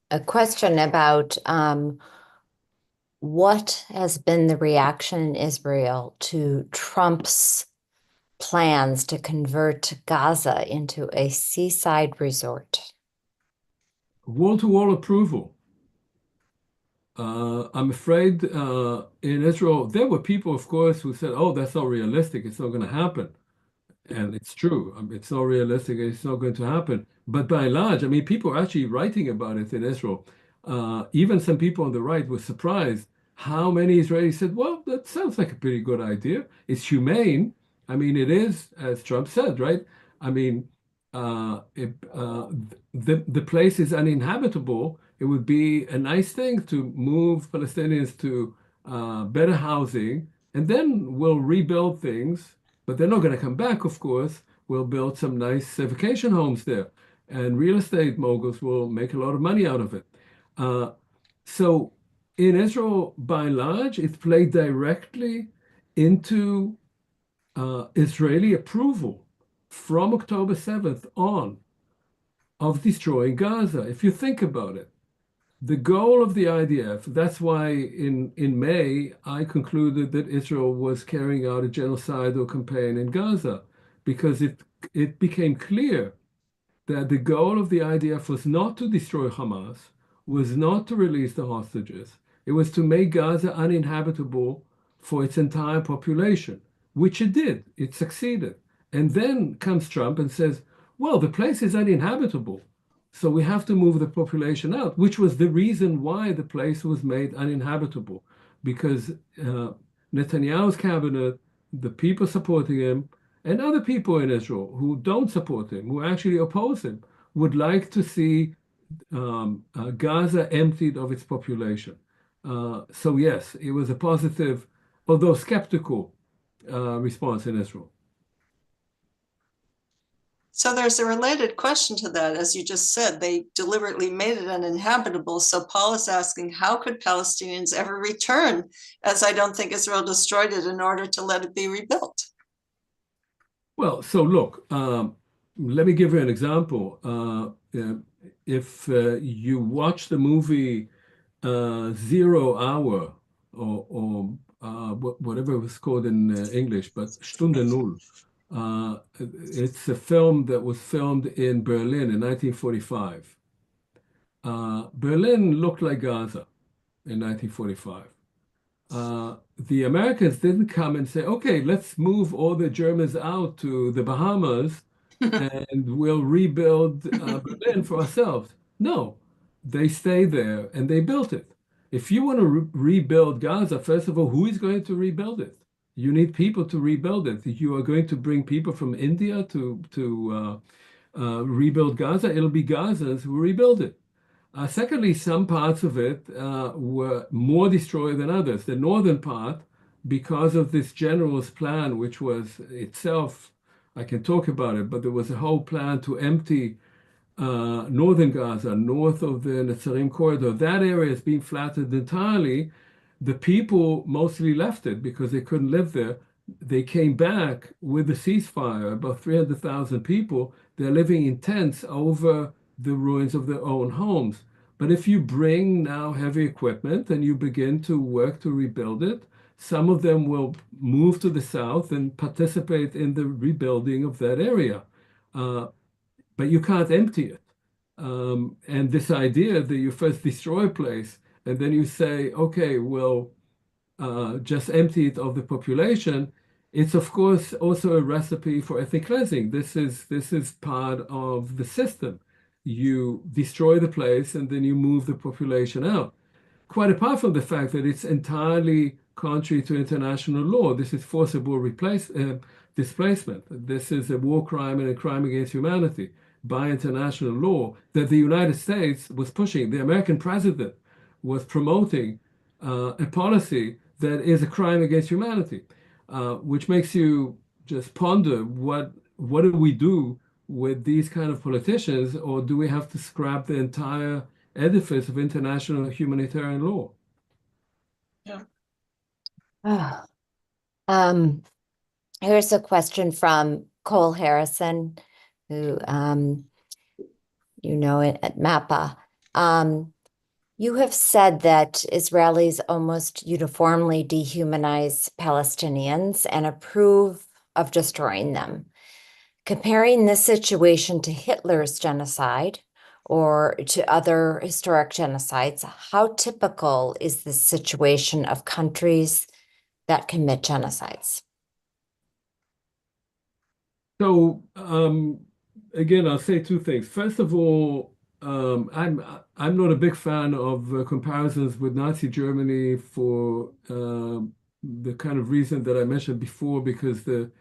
A question about what has been the reaction in Israel to Trump's plans to convert Gaza into a seaside resort? Wall-to-wall approval. I'm afraid in Israel, there were people, of course, who said, oh, that's not realistic. It's not going to happen. And it's true. It's not realistic. It's not going to happen. But by and large, people are actually writing about it in Israel. Even some people on the right were surprised how many Israelis said, well, that sounds like a pretty good idea. It's humane. It is, as Trump said, right? The place is uninhabitable. It would be a nice thing to move Palestinians to better housing, and then we'll rebuild things. But they're not going to come back, of course. We'll build some nice vacation homes there, and real estate moguls will make a lot of money out of it. So in Israel, by and large, it's played directly into Israeli approval from October 7th on of destroying Gaza. If you think about it, the goal of the IDF, that's why in May, I concluded that Israel was carrying out a genocidal campaign in Gaza, because it became clear that the goal of the IDF was not to destroy Hamas, was not to release the hostages. It was to make Gaza uninhabitable for its entire population, which it did. It succeeded. And then comes Trump and says, well, the place is uninhabitable, so we have to move the population out, which was the reason why the place was made uninhabitable, because Netanyahu's cabinet, the people supporting him, and other people in Israel who don't support him, who actually oppose him, would like to see Gaza emptied of its population. So yes, it was a positive, although skeptical, response in Israel. So there's a related question to that. As you just said, they deliberately made it uninhabitable. So Paul is asking, how could Palestinians ever return? As I don't think Israel destroyed it in order to let it be rebuilt. Well, so look, let me give you an example. If you watch the movie 0 Hour, or whatever it was called in English, but Stunde Null, it's a film that was filmed in Berlin in 1945. Berlin looked like Gaza in 1945. The Americans didn't come and say, okay, let's move all the Germans out to the Bahamas and we'll rebuild Berlin for ourselves. No, they stayed there and they built it. If you want to rebuild Gaza, first of all, who is going to rebuild it? You need people to rebuild it. You are going to bring people from India to rebuild Gaza. It'll be Gazans who rebuild it. Secondly, some parts of it were more destroyed than others. The northern part, because of this general's plan, which was itself, I can talk about it, but there was a whole plan to empty northern Gaza, north of the Netzarim corridor. That area is being flattened entirely. The people mostly left it because they couldn't live there. They came back with the ceasefire, about 300,000 people. They're living in tents over the ruins of their own homes. But if you bring now heavy equipment and you begin to work to rebuild it, some of them will move to the south and participate in the rebuilding of that area. But you can't empty it. And this idea that you first destroy a place and then you say, okay, we'll just empty it of the population, it's of course also a recipe for ethnic cleansing. This is part of the system. You destroy the place and then you move the population out. Quite apart from the fact that it's entirely contrary to international law. This is forcible displacement. This is a war crime and a crime against humanity by international law that the United States was pushing. The American president was promoting a policy that is a crime against humanity, which makes you just ponder what do we do with these kind of politicians, or do we have to scrap the entire edifice of international humanitarian law? Yeah. Here's a question from Cole Harrison, who you know it at MAPA. You have said that Israelis almost uniformly dehumanize Palestinians and approve of destroying them. Comparing this situation to Hitler's genocide or to other historic genocides, how typical is this situation of countries that commit genocides? So again, I'll say two things. First of all, I'm not a big fan of comparisons with Nazi Germany for the kind of reason that I mentioned before, because the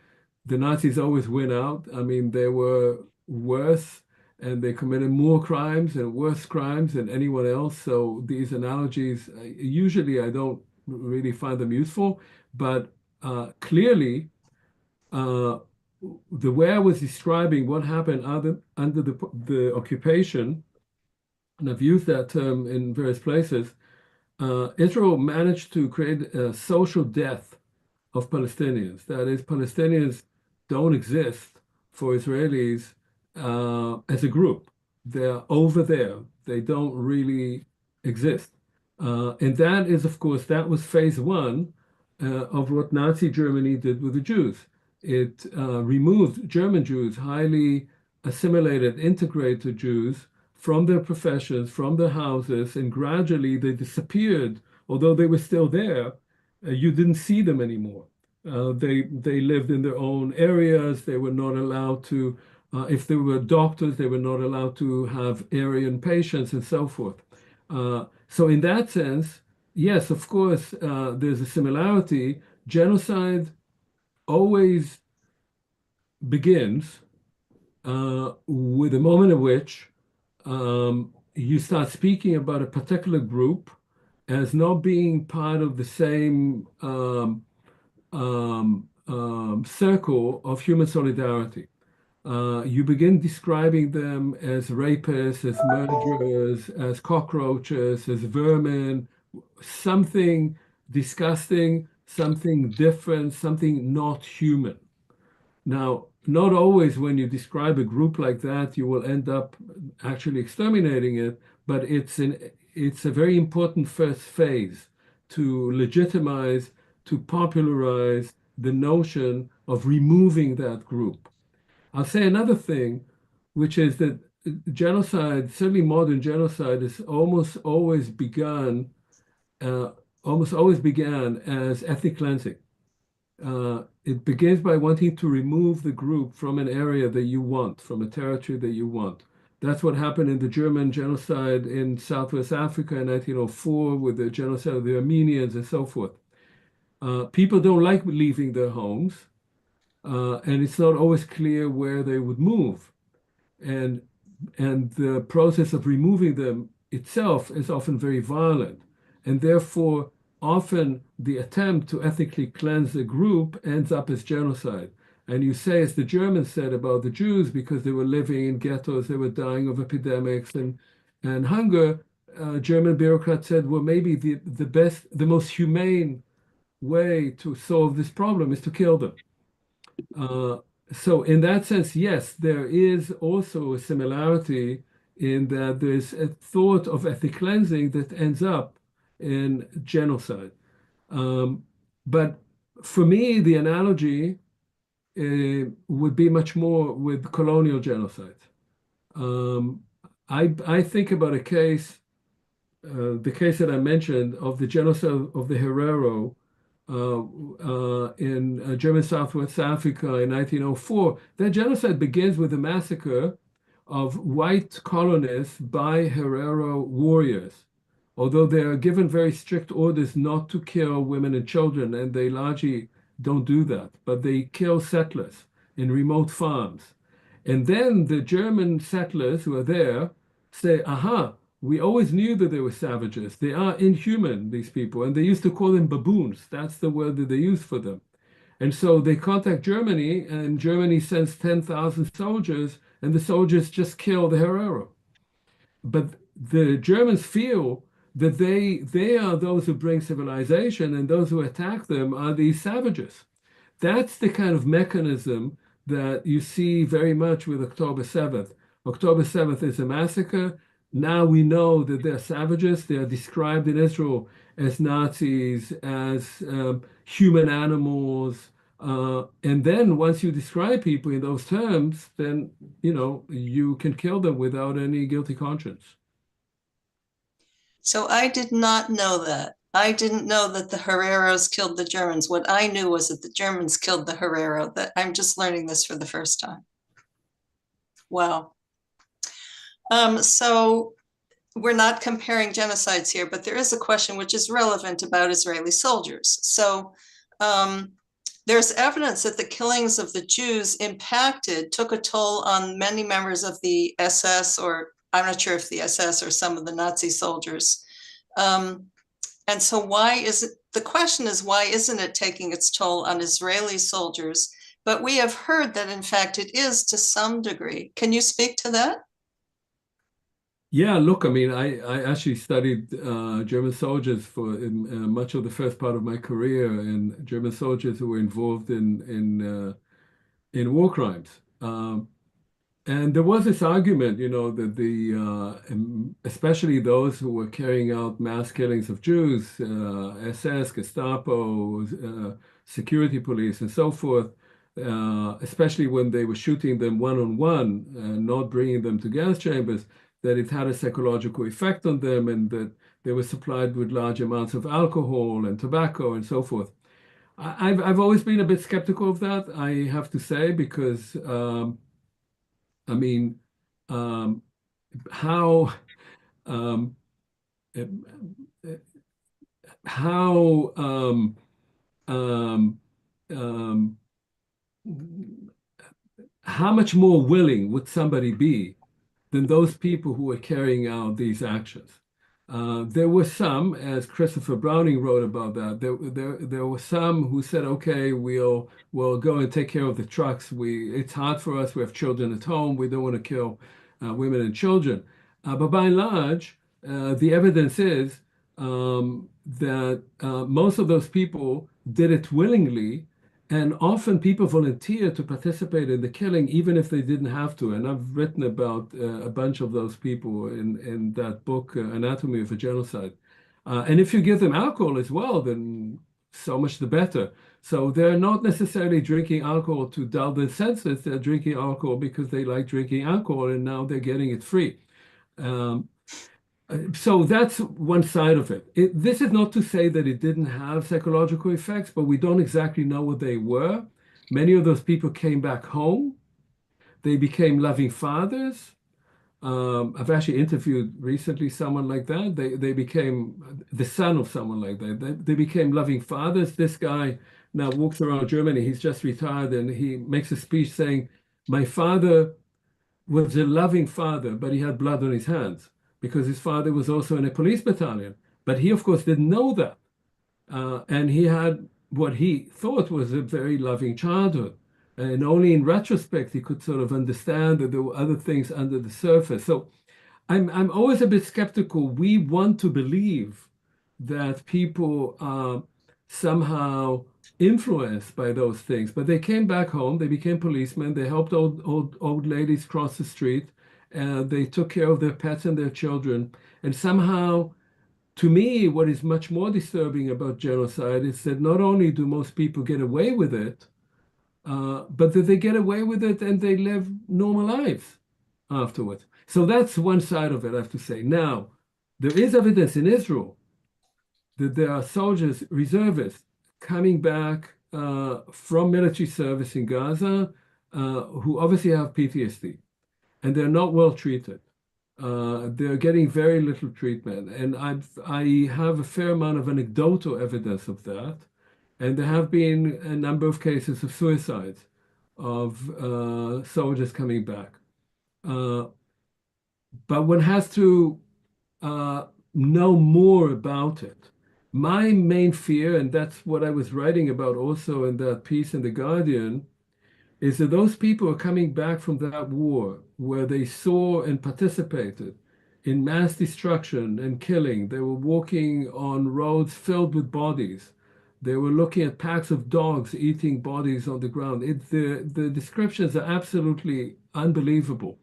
Nazis always win out. I mean, they were worse and they committed more crimes and worse crimes than anyone else. So these analogies, usually I don't really find them useful, but clearly, the way I was describing what happened under the occupation, and I've used that term in various places, Israel managed to create a social death of Palestinians. That is, Palestinians don't exist for Israelis as a group. They're over there. They don't really exist. And that is, of course, that was phase one of what Nazi Germany did with the Jews. It removed German Jews, highly assimilated, integrated Jews, from their professions, from their houses, and gradually they disappeared. Although they were still there, you didn't see them anymore. They lived in their own areas. They were not allowed to, if they were doctors, they were not allowed to have Aryan patients and so forth. So in that sense, yes, of course, there's a similarity. Genocide always begins with a moment in which you start speaking about a particular group as not being part of the same circle of human solidarity. You begin describing them as rapists, as murderers, as cockroaches, as vermin, something disgusting, something different, something not human. Now, not always when you describe a group like that, you will end up actually exterminating it, but it's a very important first phase to legitimize, to popularize the notion of removing that group. I'll say another thing, which is that genocide, certainly modern genocide, has uh, almost always began as ethnic cleansing. It begins by wanting to remove the group from an area that you want, from a territory that you want. That's what happened in the German genocide in Southwest Africa in 1904 with the genocide of the Armenians and so forth. People don't like leaving their homes, and it's not always clear where they would move. And, and the process of removing them itself is often very violent. And therefore, often the attempt to ethnically cleanse a group ends up as genocide. And you say, as the Germans said about the Jews, because they were living in ghettos, they were dying of epidemics and hunger, German bureaucrats said, well, maybe the most humane way to solve this problem is to kill them. So in that sense, yes, there is also a similarity in that there's a thought of ethnic cleansing that ends up in genocide. But for me, the analogy would be much more with colonial genocide. I think about a case, the case that I mentioned of the genocide of the Herero in German Southwest Africa in 1904. That genocide begins with the massacre of white colonists by Herero warriors, although they are given very strict orders not to kill women and children, and they largely don't do that, but they kill settlers in remote farms. And then the German settlers who are there say, aha, we always knew that they were savages. They are inhuman, these people. And they used to call them baboons. That's the word that they use for them. And so they contact Germany, and Germany sends 10,000 soldiers, and the soldiers just kill the Herero. But the Germans feel that they are those who bring civilization, and those who attack them are these savages. That's the kind of mechanism that you see very much with October 7th. October 7th is a massacre. Now we know that they're savages. They are described in Israel as Nazis, as human animals. And then once you describe people in those terms, then, you can kill them without any guilty conscience. So I did not know that. I didn't know that the Hereros killed the Germans. What I knew was that the Germans killed the Herero. That I'm just learning this for the first time. Wow. So we're not comparing genocides here, but there is a question which is relevant about Israeli soldiers. So there's evidence that the killings of the Jews took a toll on many members of the SS, or I'm not sure if the SS or some of the Nazi soldiers. And so the question is, why isn't it taking its toll on Israeli soldiers? But we have heard that, in fact, it is to some degree. Can you speak to that? Yeah, look, I mean, I actually studied German soldiers for much of the first part of my career, and German soldiers who were involved in war crimes. And there was this argument, that especially those who were carrying out mass killings of Jews, SS, Gestapo, security police, and so forth, especially when they were shooting them one-on-one, not bringing them to gas chambers, that it had a psychological effect on them, and that they were supplied with large amounts of alcohol and tobacco and so forth. I've always been a bit skeptical of that, I have to say, because I mean, how um, how um, um, how much more willing would somebody be than those people who were carrying out these actions? There were some, as Christopher Browning wrote about that, there were some who said, okay, we'll go and take care of the trucks. It's hard for us. We have children at home. We don't want to kill women and children. But by and large, the evidence is that most of those people did it willingly, and often people volunteer to participate in the killing, even if they didn't have to. And I've written about a bunch of those people in that book, Anatomy of a Genocide. And if you give them alcohol as well, then so much the better. So they're not necessarily drinking alcohol to dull their senses. They're drinking alcohol because they like drinking alcohol, and now they're getting it free. So that's one side of it. This is not to say that it didn't have psychological effects, but we don't exactly know what they were. Many of those people came back home. They became loving fathers. I've actually interviewed recently someone like that. They became the son of someone like that. They became loving fathers. This guy now walks around Germany. He's just retired, and he makes a speech saying, "My father was a loving father, but he had blood on his hands because his father was also in a police battalion." But he, of course, didn't know that. And he had what he thought was a very loving childhood. And only in retrospect, he could sort of understand that there were other things under the surface. So I'm always a bit skeptical. We want to believe that people are somehow influenced by those things, but they came back home, they became policemen, they helped old ladies cross the street, and they took care of their pets and their children. And somehow, to me, what is much more disturbing about genocide is that not only do most people get away with it, but that they get away with it and they live normal lives afterwards. So that's one side of it, I have to say. Now, there is evidence in Israel that there are soldiers, reservists, coming back from military service in Gaza who obviously have PTSD, and they're not well treated. They're getting very little treatment. And I have a fair amount of anecdotal evidence of that. And there have been a number of cases of suicides of soldiers coming back. But one has to know more about it. My main fear, and that's what I was writing about also in that piece in The Guardian, is that those people are coming back from that war where they saw and participated in mass destruction and killing. They were walking on roads filled with bodies. They were looking at packs of dogs eating bodies on the ground. The descriptions are absolutely unbelievable.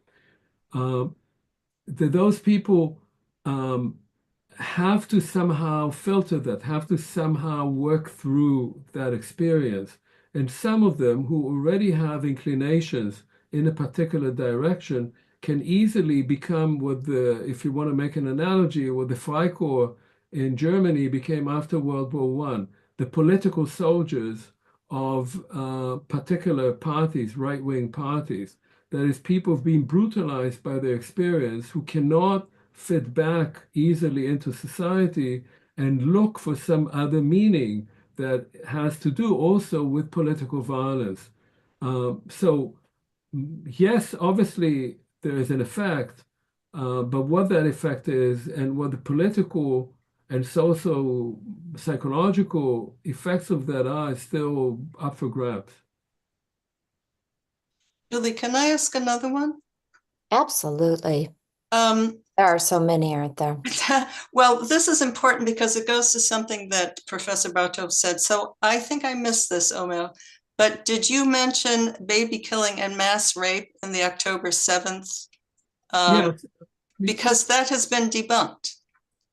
Those people have to somehow filter that, have to somehow work through that experience. And some of them who already have inclinations in a particular direction can easily become what if you want to make an analogy, what the Freikorps in Germany became after World War I, the political soldiers of particular parties, right-wing parties. That is, people have been brutalized by their experience who cannot fit back easily into society and look for some other meaning that has to do also with political violence. So yes, obviously there is an effect, but what that effect is and what the political and social psychological effects of that are still up for grabs. Julie, can I ask another one? Absolutely. Um, There are so many, aren't there? Well, this is important because it goes to something that Professor Bartov said. So I think I missed this, Omer. But did you mention baby killing and mass rape in the October 7th? Yes. Because that has been debunked.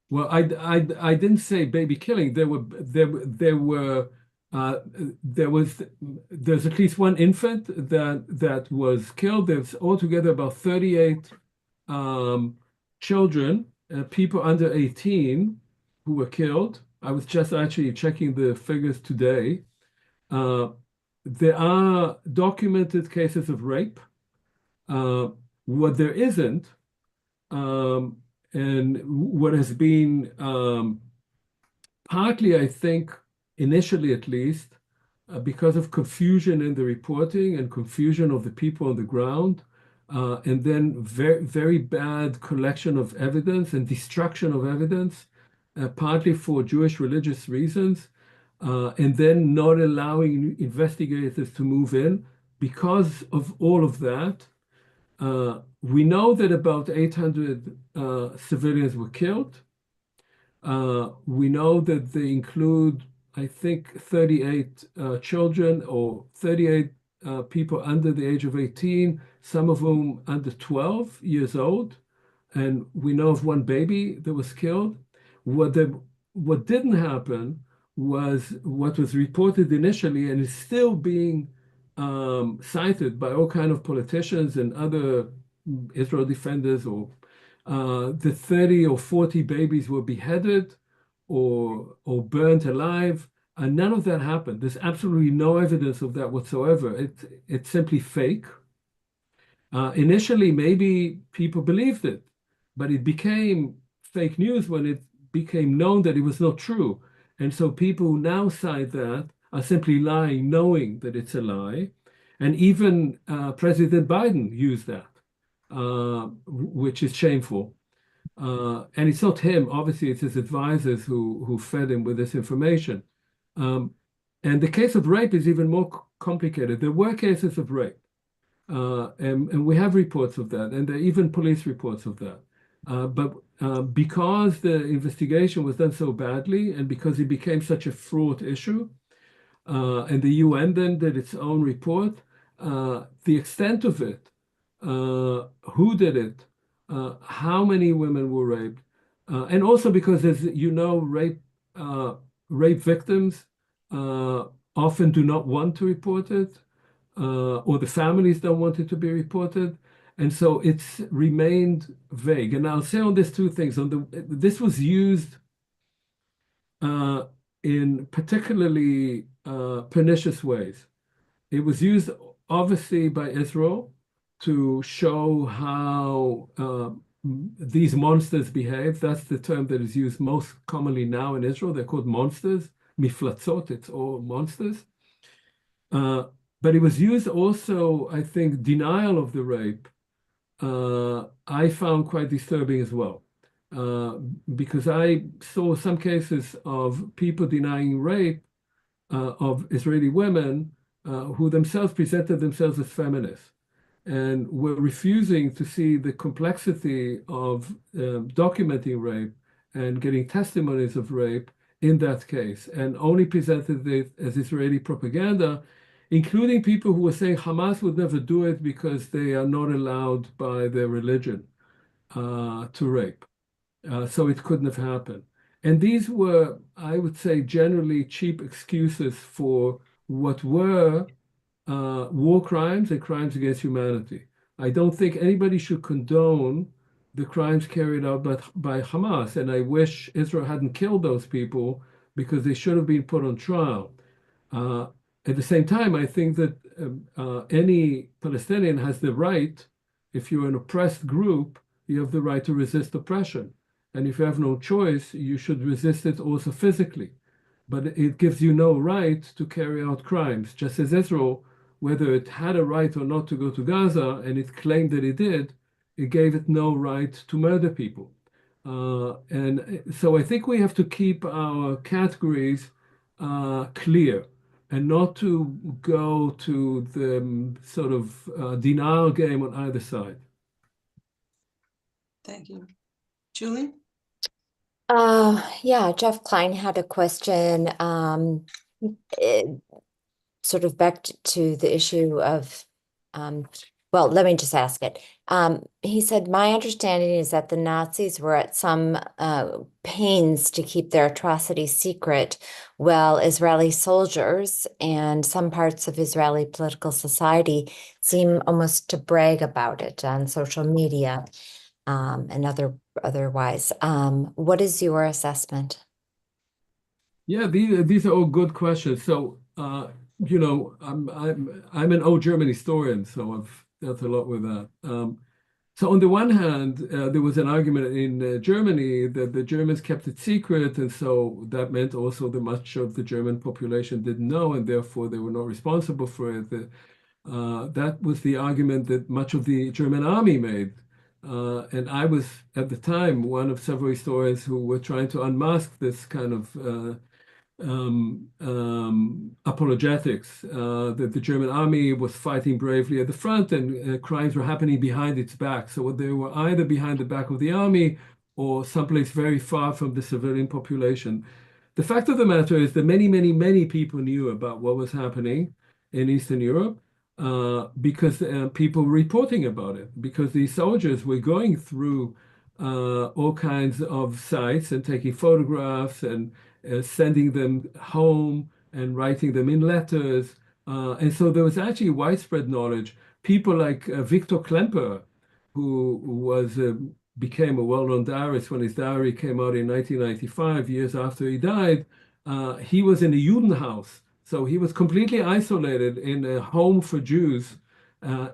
Well, I didn't say baby killing. There's at least one infant that was killed. There's altogether about 38 children, people under 18 who were killed. I was just actually checking the figures today. There are documented cases of rape. What there isn't, and what has been partly, I think, initially at least, because of confusion in the reporting and confusion of the people on the ground, and then very, very bad collection of evidence and destruction of evidence, partly for Jewish religious reasons, and then not allowing investigators to move in. Because of all of that, we know that about 800 civilians were killed. We know that they include, I think, 38 children or 38 people under the age of 18, some of whom under 12 years old. And we know of one baby that was killed. What didn't happen was what was reported initially and is still being cited by all kinds of politicians and other Israel defenders, or the 30 or 40 babies were beheaded or burnt alive, and none of that happened. There's absolutely no evidence of that whatsoever. It's simply fake. Initially, maybe people believed it, but it became fake news when it became known that it was not true. And so people who now cite that are simply lying, knowing that it's a lie. And even President Biden used that, which is shameful. And it's not him, obviously, it's his advisors who fed him with this information. And the case of rape is even more complicated. There were cases of rape, and we have reports of that, and there are even police reports of that. But because the investigation was done so badly, and because it became such a fraught issue, and the UN then did its own report, the extent of it, who did it, how many women were raped, and also because, as you know, rape victims often do not want to report it, or the families don't want it to be reported. And so it's remained vague. And I'll say on this two things. This was used in particularly pernicious ways. It was used obviously by Israel to show how these monsters behave. That's the term that is used most commonly now in Israel. They're called monsters, miflatzot, it's all monsters. But it was used also, I think, denial of the rape, I found quite disturbing as well. Because I saw some cases of people denying rape of Israeli women who themselves presented themselves as feminists and were refusing to see the complexity of documenting rape and getting testimonies of rape in that case, and only presented it as Israeli propaganda, including people who were saying Hamas would never do it because they are not allowed by their religion to rape. So it couldn't have happened. And these were, I would say, generally cheap excuses for what were war crimes and crimes against humanity. I don't think anybody should condone the crimes carried out by Hamas. And I wish Israel hadn't killed those people because they should have been put on trial. At the same time, I think that any Palestinian has the right, if you're an oppressed group, you have the right to resist oppression. And if you have no choice, you should resist it also physically. But it gives you no right to carry out crimes, just as Israel, whether it had a right or not to go to Gaza, and it claimed that it did, it gave it no right to murder people. And so I think we have to keep our categories clear and not to go to the sort of denial game on either side. Thank you. Julie? Yeah, Jeff Klein had a question. sort of back to the issue of, well, let me just ask it. He said, my understanding is that the Nazis were at some pains to keep their atrocities secret, while Israeli soldiers and some parts of Israeli political society seem almost to brag about it on social media and otherwise. What is your assessment? Yeah, these are all good questions. So, I'm an old German historian, so I've dealt a lot with that. So on the one hand, there was an argument in Germany that the Germans kept it secret, and so that meant also that much of the German population didn't know, and therefore they were not responsible for it. That was the argument that much of the German army made. And I was, at the time, one of several historians who were trying to unmask this kind of apologetics, that the German army was fighting bravely at the front and crimes were happening behind its back. So they were either behind the back of the army or someplace very far from the civilian population. The fact of the matter is that many, many, many people knew about what was happening in Eastern Europe because people were reporting about it, because these soldiers were going through all kinds of sites and taking photographs and sending them home and writing them in letters. And so there was actually widespread knowledge. People like Victor Klemperer, who became a well-known diarist when his diary came out in 1995, years after he died. He was in a Judenhaus. So he was completely isolated in a home for Jews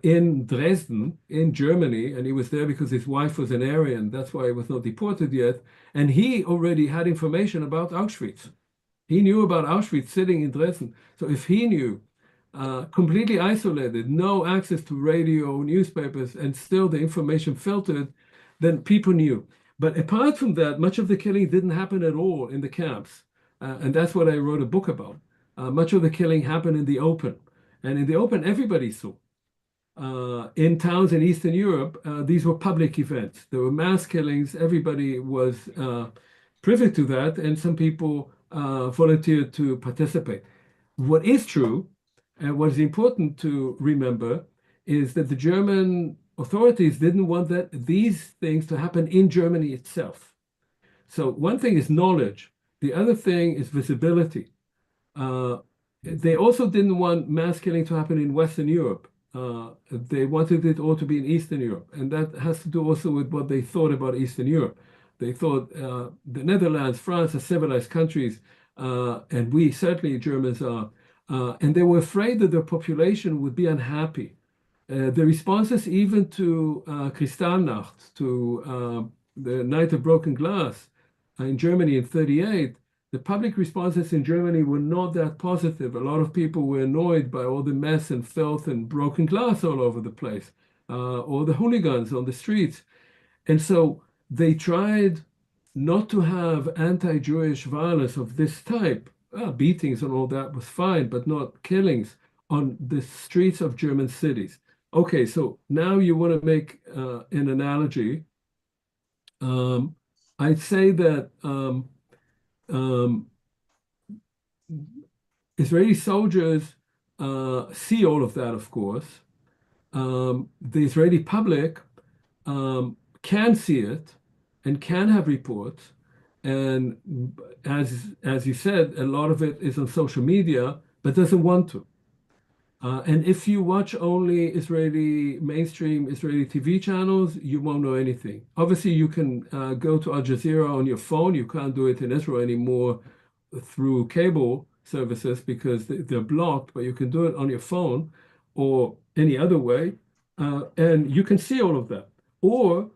in Dresden, in Germany, and he was there because his wife was an Aryan. That's why he was not deported yet. And he already had information about Auschwitz. He knew about Auschwitz sitting in Dresden. So if he knew, completely isolated, no access to radio, newspapers, and still the information filtered, then people knew. But apart from that, much of the killing didn't happen at all in the camps. And that's what I wrote a book about. Much of the killing happened in the open. And in the open, everybody saw. In towns in Eastern Europe, these were public events. There were mass killings. Everybody was privy to that, and some people volunteered to participate. What is true, and what is important to remember, is that the German authorities didn't want these things to happen in Germany itself. So one thing is knowledge. The other thing is visibility. They also didn't want mass killing to happen in Western Europe. They wanted it all to be in Eastern Europe. And that has to do also with what they thought about Eastern Europe. They thought the Netherlands, France are civilized countries, and we certainly Germans are. And they were afraid that their population would be unhappy. The responses even to Kristallnacht, to the Night of Broken Glass in Germany in 1938, the public responses in Germany were not that positive. A lot of people were annoyed by all the mess and filth and broken glass all over the place, or the hooligans on the streets. And so they tried not to have anti-Jewish violence of this type. Beatings and all that was fine, but not killings on the streets of German cities. Okay, so now you want to make an analogy. I'd say that Israeli soldiers see all of that, of course. The Israeli public can see it and can have reports. And as you said, a lot of it is on social media, but doesn't want to. And if you watch only mainstream Israeli TV channels, you won't know anything. Obviously, you can go to Al Jazeera on your phone. You can't do it in Israel anymore through cable services because they're blocked, but you can do it on your phone or any other way. And you can see all of that. Or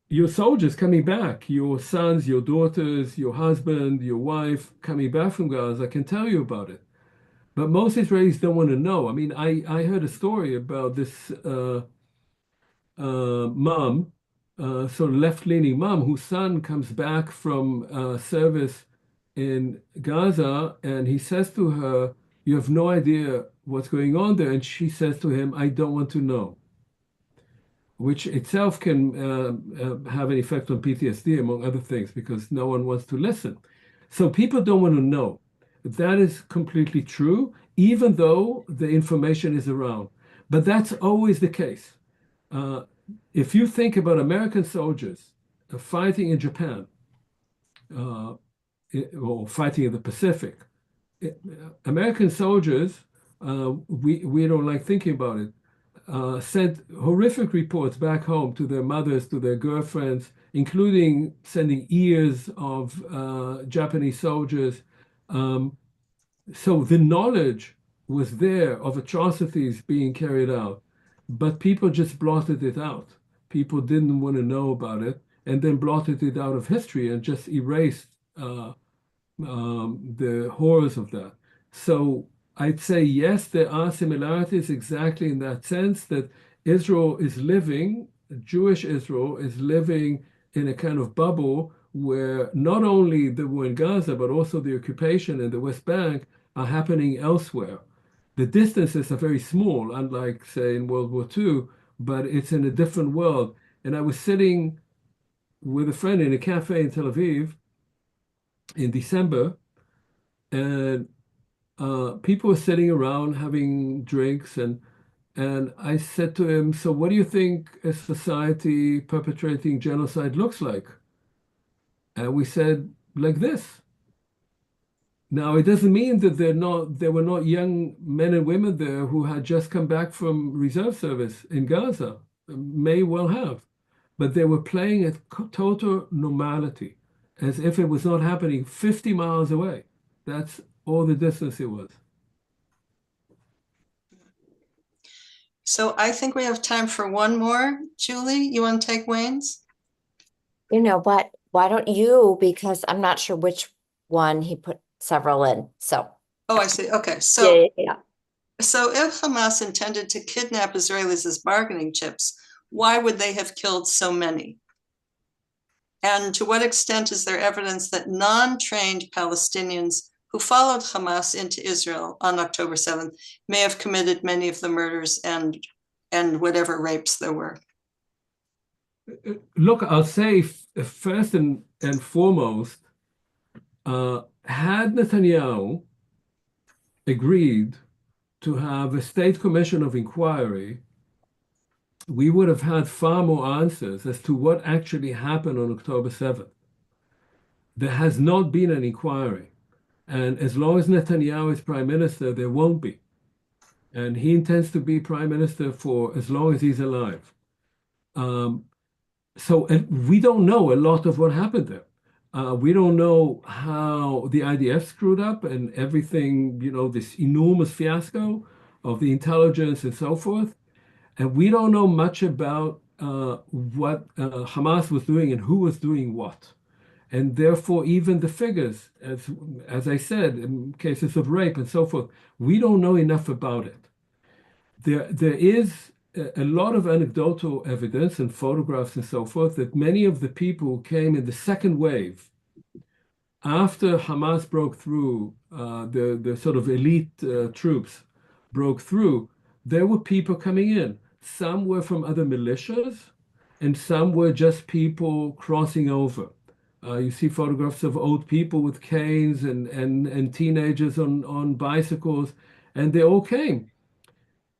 your soldiers coming back, your sons, your daughters, your husband, your wife coming back from Gaza can tell you about it. But most Israelis don't want to know. I mean, I heard a story about this mom, sort of left-leaning mom, whose son comes back from service in Gaza, and he says to her, "You have no idea what's going on there." And she says to him, "I don't want to know," which itself can have an effect on PTSD, among other things, because no one wants to listen. So people don't want to know. That is completely true. even though the information is around. But that's always the case. If you think about American soldiers fighting in Japan or fighting in the Pacific, American soldiers, we don't like thinking about it, sent horrific reports back home to their mothers, to their girlfriends, including sending ears of Japanese soldiers. So the knowledge was there of atrocities being carried out, but people just blotted it out. People didn't want to know about it, and then blotted it out of history and just erased the horrors of that. So I'd say, yes, there are similarities exactly in that sense that Israel is living, Jewish Israel is living in a kind of bubble where not only the war in Gaza, but also the occupation in the West Bank are happening elsewhere. The distances are very small, unlike, say, in World War II, but it's in a different world. And I was sitting with a friend in a cafe in Tel Aviv in December, and people were sitting around having drinks, and I said to him, "So what do you think a society perpetrating genocide looks like?" And we said, "Like this." Now, it doesn't mean that there were not young men and women there who had just come back from reserve service in Gaza. May well have, but they were playing at total normality, as if it was not happening 50 miles away. That's all the distance it was. So I think we have time for one more. Julie, you want to take Wayne's? You know what? Why don't you? Because I'm not sure which one he put several in. So Oh, I see. Okay. yeah, So, yeah, yeah. so if Hamas intended to kidnap Israelis as bargaining chips, why would they have killed so many? And to what extent is there evidence that non-trained Palestinians who followed Hamas into Israel on October 7th may have committed many of the murders and whatever rapes there were? Look, I'll say first and foremost, had Netanyahu agreed to have a state commission of inquiry, we would have had far more answers as to what actually happened on October 7th. There has not been an inquiry. And as long as Netanyahu is prime minister, there won't be. And he intends to be prime minister for as long as he's alive. So we don't know a lot of what happened there. We don't know how the IDF screwed up and everything, this enormous fiasco of the intelligence and so forth. And we don't know much about what Hamas was doing and who was doing what. And therefore, even the figures, as I said, in cases of rape and so forth, we don't know enough about it. There is a lot of anecdotal evidence and photographs and so forth that many of the people who came in the second wave after Hamas broke through, the sort of elite troops broke through, there were people coming in. Some were from other militias, and some were just people crossing over. You see photographs of old people with canes and teenagers on bicycles, and they all came.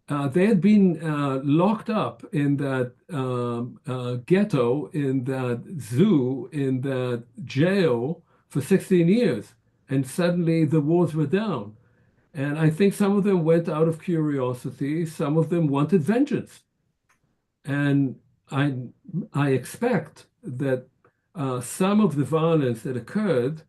They had been locked up in that ghetto, in that zoo, in that jail for 16 years, and suddenly the walls were down. And I think some of them went out of curiosity, some of them wanted vengeance. And I expect that some of the violence that occurred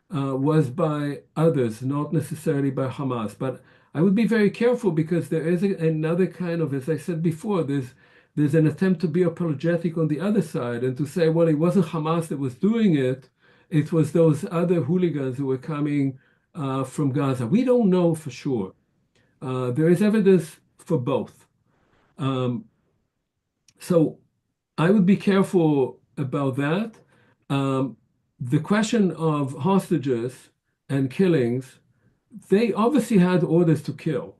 was by others, not necessarily by Hamas. But I would be very careful because there is another kind of, as I said before, there's an attempt to be apologetic on the other side and to say, well, it wasn't Hamas that was doing it. It was those other hooligans who were coming from Gaza. We don't know for sure. There is evidence for both. So I would be careful about that. The question of hostages and killings, they obviously had orders to kill.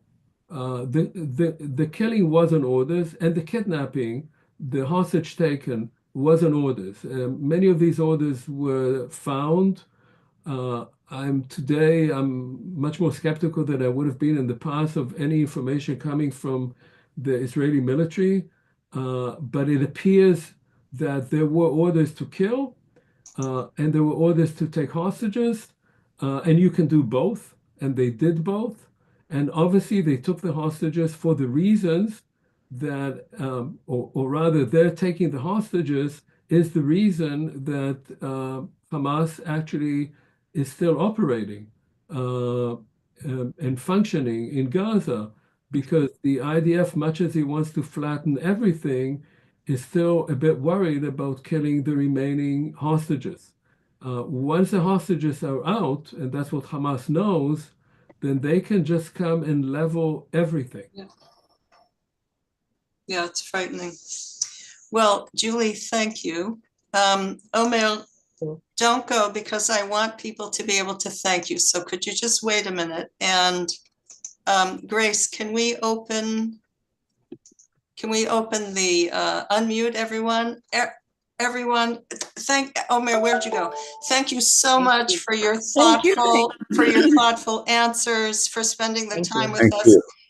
The killing wasn't orders, and the kidnapping, the hostage taken, wasn't orders. Many of these orders were found. I'm much more skeptical than I would have been in the past of any information coming from the Israeli military. But it appears that there were orders to kill, and there were orders to take hostages, and you can do both, and they did both. And obviously, they took the hostages for the reasons that, or rather, they're taking the hostages is the reason that Hamas actually is still operating and functioning in Gaza, because the IDF, much as he wants to flatten everything, is still a bit worried about killing the remaining hostages. Once the hostages are out, and that's what Hamas knows, then they can just come and level everything. Yeah, it's frightening. Well, Julie, thank you. Omer, don't go, because I want people to be able to thank you. So could you just wait a minute? And Grace, can we open the unmute everyone? Everyone, thank Omer, where'd you go? Thank you so much for your thoughtful answers, for spending the time with us.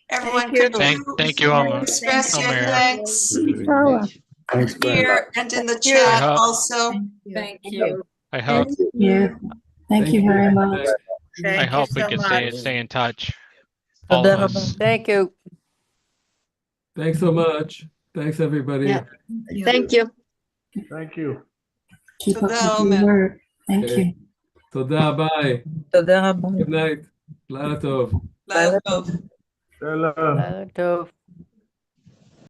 Everyone, could you Thank you, Omer. express your Omer. thanks Thanks, Brad. here and in the chat hope- also? Thank you. I hope Thank you very much. I hope we can stay in touch. All of us. Thank you. Thanks so much. Thanks, everybody. Yeah. Thank you. Thank you. Keep up תודה, with your work. Thank Okay. you. תודה, ביי. תודה רבה. Good night. לילה טוב. לילה טוב. Shalom. Light of